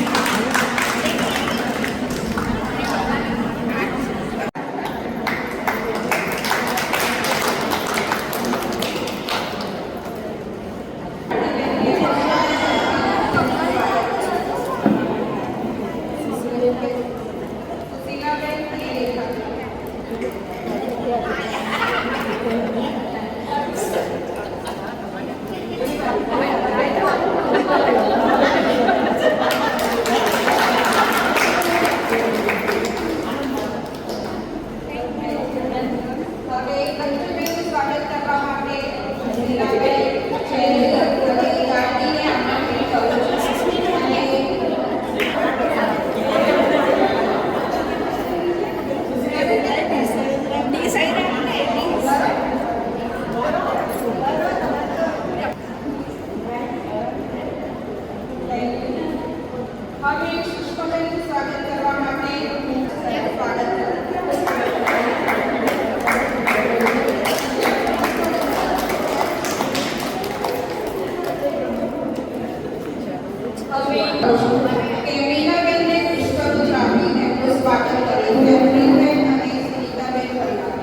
હવે પુષ્પબેનનું સ્વાગત કરવા માટે હું સ્વાગત મીનાબેનને પુષ્પગુચ્છ આપીને એમનું સ્વાગત કરી જયપ્રીતબેન અને સુનીતાબેન પરિવાર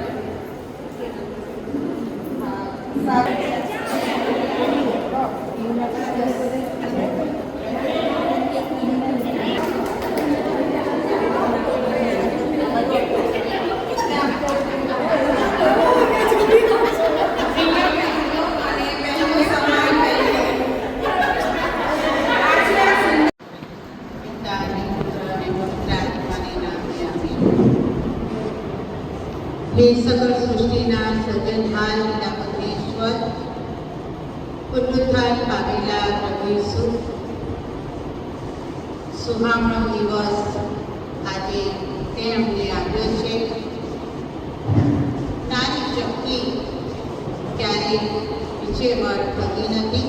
હે સકળ સૃષ્ટિના સર્જનહાર પિતા પરમેશ્વર, પુનરુત્થાન પામેલા પ્રભુ ઈસુ, સુહામણો દિવસ આજે તે અમને આપ્યો છે. તારી શક્તિ ક્યારેય વિજયવર થતી નથી.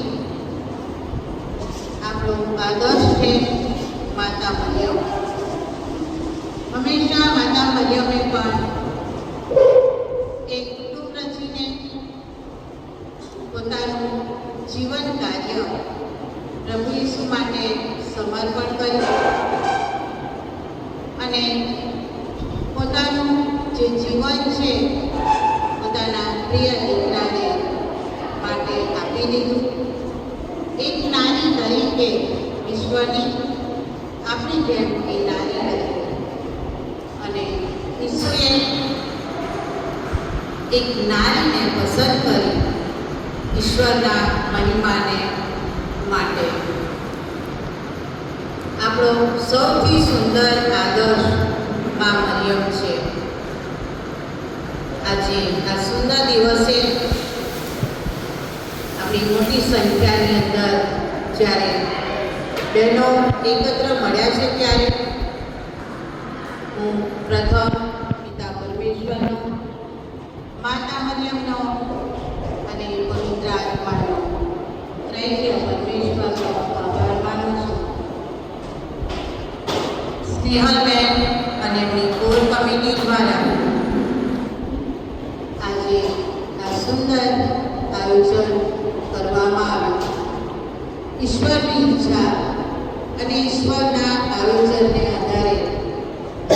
આપણો આદર્શ છે માતા મરિયમ. હંમેશા માતા મરિયમે પણ એક કુટુંબ રચીને પોતાનું જીવન કાર્ય પ્રભુ ઈસુ માટે સમર્પણ કર્યું અને પોતાનું જે જીવન છે પોતાના પ્રિય દીકરાને માટે આપી દીધું. એક નારી તરીકે વિશ્વની આપણી જેમ એ નારી હતી અને ઈસુએ એક નારીને પસંદ કરી ઈશ્વરના મહિમાને માટે. આપણો સૌથી સુંદર આદર્શ માં મરિયમ છે. આજે આ સુંદર દિવસે આપણી મોટી સંખ્યાની અંદર જ્યારે બહેનો એકત્ર મળ્યા છે ત્યારે હું પ્રથમ પિતા પરમેશ્વરનો, માતા મરિયમનો અને પવિત્ર આત્માનો ત્રૈય પરમેશ્વરનો આભાર માનું છું. સ્નેહલબેન અને એમની કોર કમિટી દ્વારા આજે આ સુંદર આયોજન કરવામાં આવ્યું. ઈશ્વરની ઈચ્છા અને ઈશ્વરના આયોજનને આધારે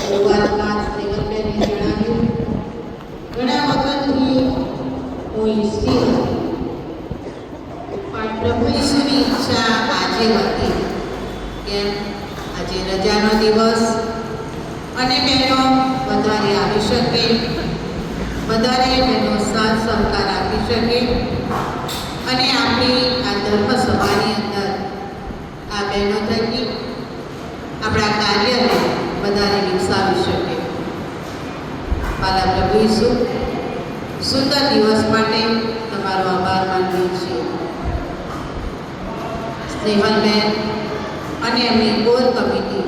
શરૂઆતમાં સ્નેહલબેને જણાવ્યું, ઘણા વખતથી હું ઈચ્છતી હતી પણ પ્રભુ ઈસુની ઈચ્છા આજે હતી કે આજે રજાનો દિવસ અને બહેનો વધારે આવી શકે, વધારે બહેનો સાથ સહકાર આપી શકે અને આપણી આ ધર્મ સભાની અંદર આ બહેનો થકી આપણા કાર્યને વધારે વિકસાવી શકે. વાલા પ્રભુ ઈસુ, સુંદર દિવસ માટે તમારો આભાર માનીએ છીએ. સ્નેહલબેન અને એમની કોર કમિટી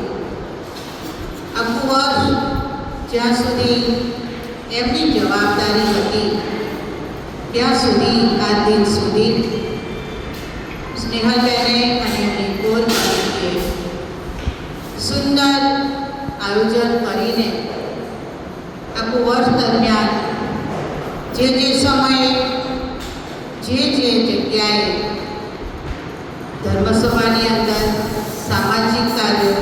આખું વર્ષ જ્યાં સુધી એમની જવાબદારી હતી ત્યાં સુધી આ દિન સુધી સ્નેહલબેને અને એમની કોર કમિટીએ સુંદર આયોજન કરીને આખું વર્ષ દરમિયાન જે સમયે જે જગ્યાએ ધર્મસભાની અંદર સામાજિક કાર્યો,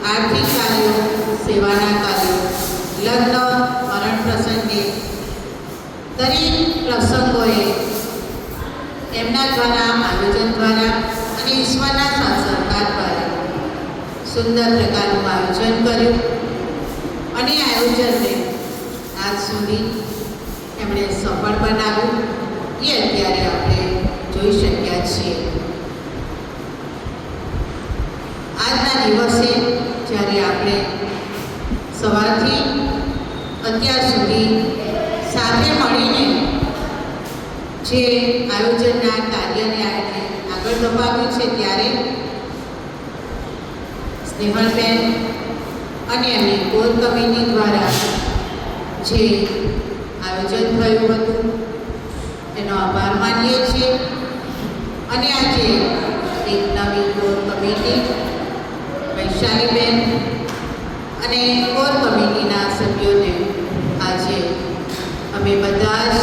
આર્થિક કાર્યો, સેવાના કાર્યો, લગ્ન મરણ પ્રસંગે દરેક પ્રસંગોએ એમના દ્વારા આયોજન દ્વારા અને ઈશ્વરના સહકાર દ્વારા સુંદર પ્રકારનું આયોજન કર્યું અને આયોજનને આજ સુધી એમણે સફળ બનાવ્યું એ અત્યારે આપણે જોઈ શક્યા છીએ. આજના દિવસે જ્યારે આપણે સવારથી અત્યાર સુધી સાથે મળીને જે આયોજનના કાર્યને આગળ ધપાવ્યું છે ત્યારે સ્નેહલબેન અને એમની કોર કમિટી દ્વારા જે આયોજન થયું હતું એનો આભાર માનીએ છીએ. અને આજે એક નવી કોર કમિટી વૈશાલીબેન અને કોર કમિટીના સભ્યોને આજે અમે બધા જ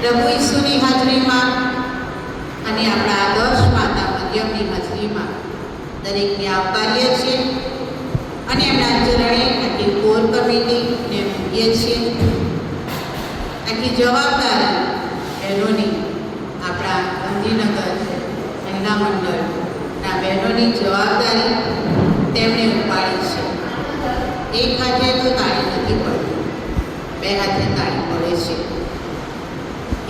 પ્રભુ ઈસુની હાજરીમાં અને આપણા આદર્શ માતા મરિયમની હાજરીમાં દરેકને આવકારીએ છીએ અને એમના ચરણે આખી કોર કમિટીને મૂકીએ છીએ. આખી જવાબદારી બહેનોની આપણા ગાંધીનગર મહિલા મંડળના બહેનોની જવાબદારી તેમણે ઉપાડી છે. એક હાથે તો તાળી નથી પડતી, બે હાથે તાળી પડે છે.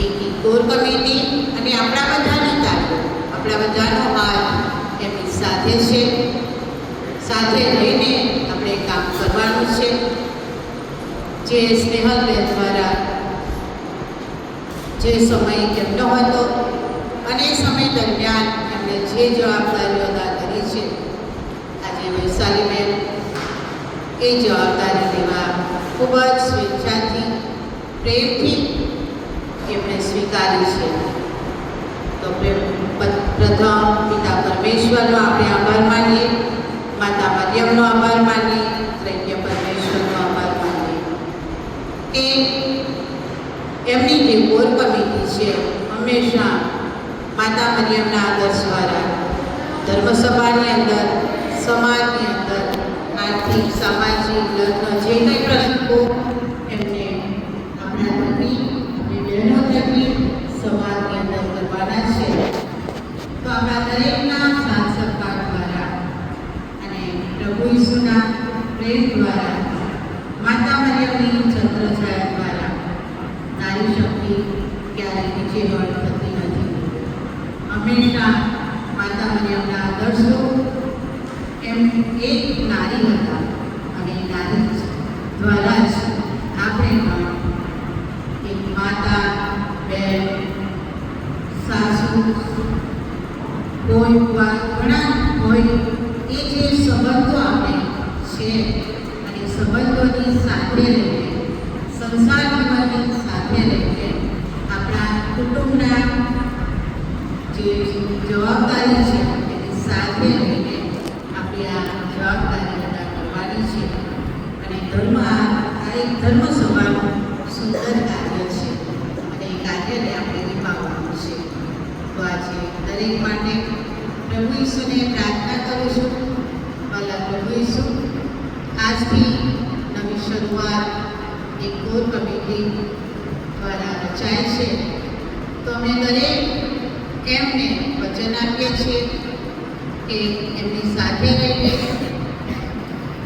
એક કોર કમિટી અને આપણા બધાની તાળીઓ, આપણા બધાનો હાથ એમની સાથે છે. સાથે રહીને આપણે કામ કરવાનું છે. જે સ્નેહલબેન દ્વારા જે સમય એમનો હતો અને સમય દરમિયાન એમણે જે જવાબદારીઓ અદા કરી છે, આજે વૈશાલીબેન એ જવાબદારી લેવા ખૂબ જ સ્વેચ્છાથી, પ્રેમથી એમણે સ્વીકારી છે. તો પ્રથમ પિતા પરમેશ્વરનો આપણે આભાર માનીએ, માતા મરિયમનો આભાર માનીએ, ત્રૈક્ય પરમેશ્વરનો આભાર માનીએ કે એમની જે કોર કમિટી છે હંમેશા માતા મરિયમના આદર્શ દ્વારા ધર્મસભાની અંદર, સમાજની અંદર આર્થિક, સામાજિક, લગ્ન જે કંઈ પ્રસંગો એમને આપણા થકી અને બહેનો થકી સમાજની અંદર કરવાના છે, તો આપણા દરેકના સાથ સહકાર દ્વારા અને પ્રભુ ઈસુના પ્રેમ દ્વારા, માતા મરિયમની છત્રછાયા દ્વારા નારી શક્તિ ક્યારેય નીચે બળ થતી નથી. હંમેશા માતા મરિયમના આદર્શો એમ એક નારી હતા અને નારી દ્વારા જ આપણે પણ એક માતા, બેન, સાસુ, કોઈ ઘણા હોય એ જે સંબંધો આપણે છે અને સંબંધોની સાથે રહીને, સંસાર જીવનની સાથે રહીને આપણા કુટુંબના જે જવાબદારી છે એની સાથે રહીને આપણે આ જવાબદારી અદા કરવાની છે. અને એક ધર્મ સભાનું સુંદર કાર્ય છે અને એ કાર્યને આપણે નિભાવવાનું છે. તો આજે દરેક માટે પ્રભુ ઈસુને પ્રાર્થના કરું છું, વાલા પ્રભુ ઈસુ, આજથી નવી શરૂઆત એક કોર કમિટી દ્વારા રચાય છે. તો અમે દરેક એમને વચન આપીએ છીએ કે એમની સાથે રહીને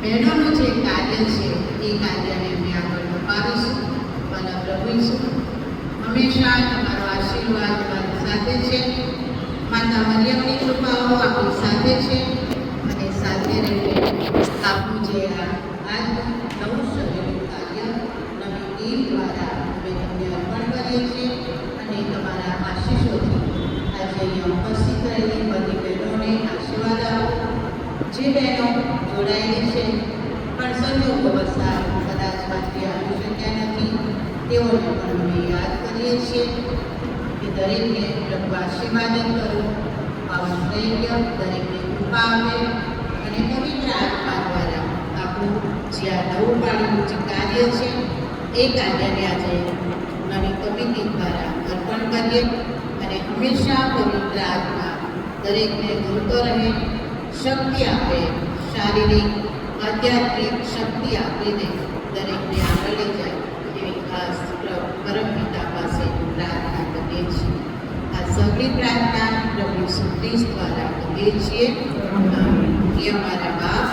બહેનોનું જે કાર્ય છે એ કાર્યને અમે આગળ ધપાવીશું. વાલા પ્રભુ ઈસુ, હંમેશા તમારો આશીર્વાદ અમારી સાથે છે. માતા મરિયમની કૃપાઓ આપણી સાથે છે અને સાથે રહીને આપણું જે આજનું નવું શરૂ કાર્ય, નવી દ્વારા અમે તમને અર્પણ કરીએ છીએ અને તમારા આશીષોથી આજે અહીંયા ઉપસ્થિત રહેલી બધી બહેનોને આશીર્વાદ આપો. જે બહેનો જોડાયેલી છે પણ સંજોગોવશાત કદાચ આજે આવી શક્યા નથી, તેઓને પણ અમે યાદ કરીએ છીએ કે દરેકને પ્રભુ આશીર્વાદન કરો, પાવન ધૈર્ય દરેકને કૃપા આપે અને પવિત્ર આત્મા દ્વારા આપણું જે આ નવું પાડેલું જે કાર્ય છે એ કાર્યને આજે નવી કમિટી દ્વારા અર્પણ કરીએ અને હંમેશા પવિત્ર આત્મા દરેકને જોડતો રહે, શક્તિ આપે, શારીરિક આધ્યાત્મિક શક્તિ આપીને દરેકને આગળ લઈ જાય એવી ખાસ પરમ પિતા પાસે પ્રાર્થના કરીએ છીએ. આ સગળી પ્રાર્થના પ્રભુ ઈસુ ખ્રિસ્ત દ્વારા કરીએ છીએ. એ અમારા બાપ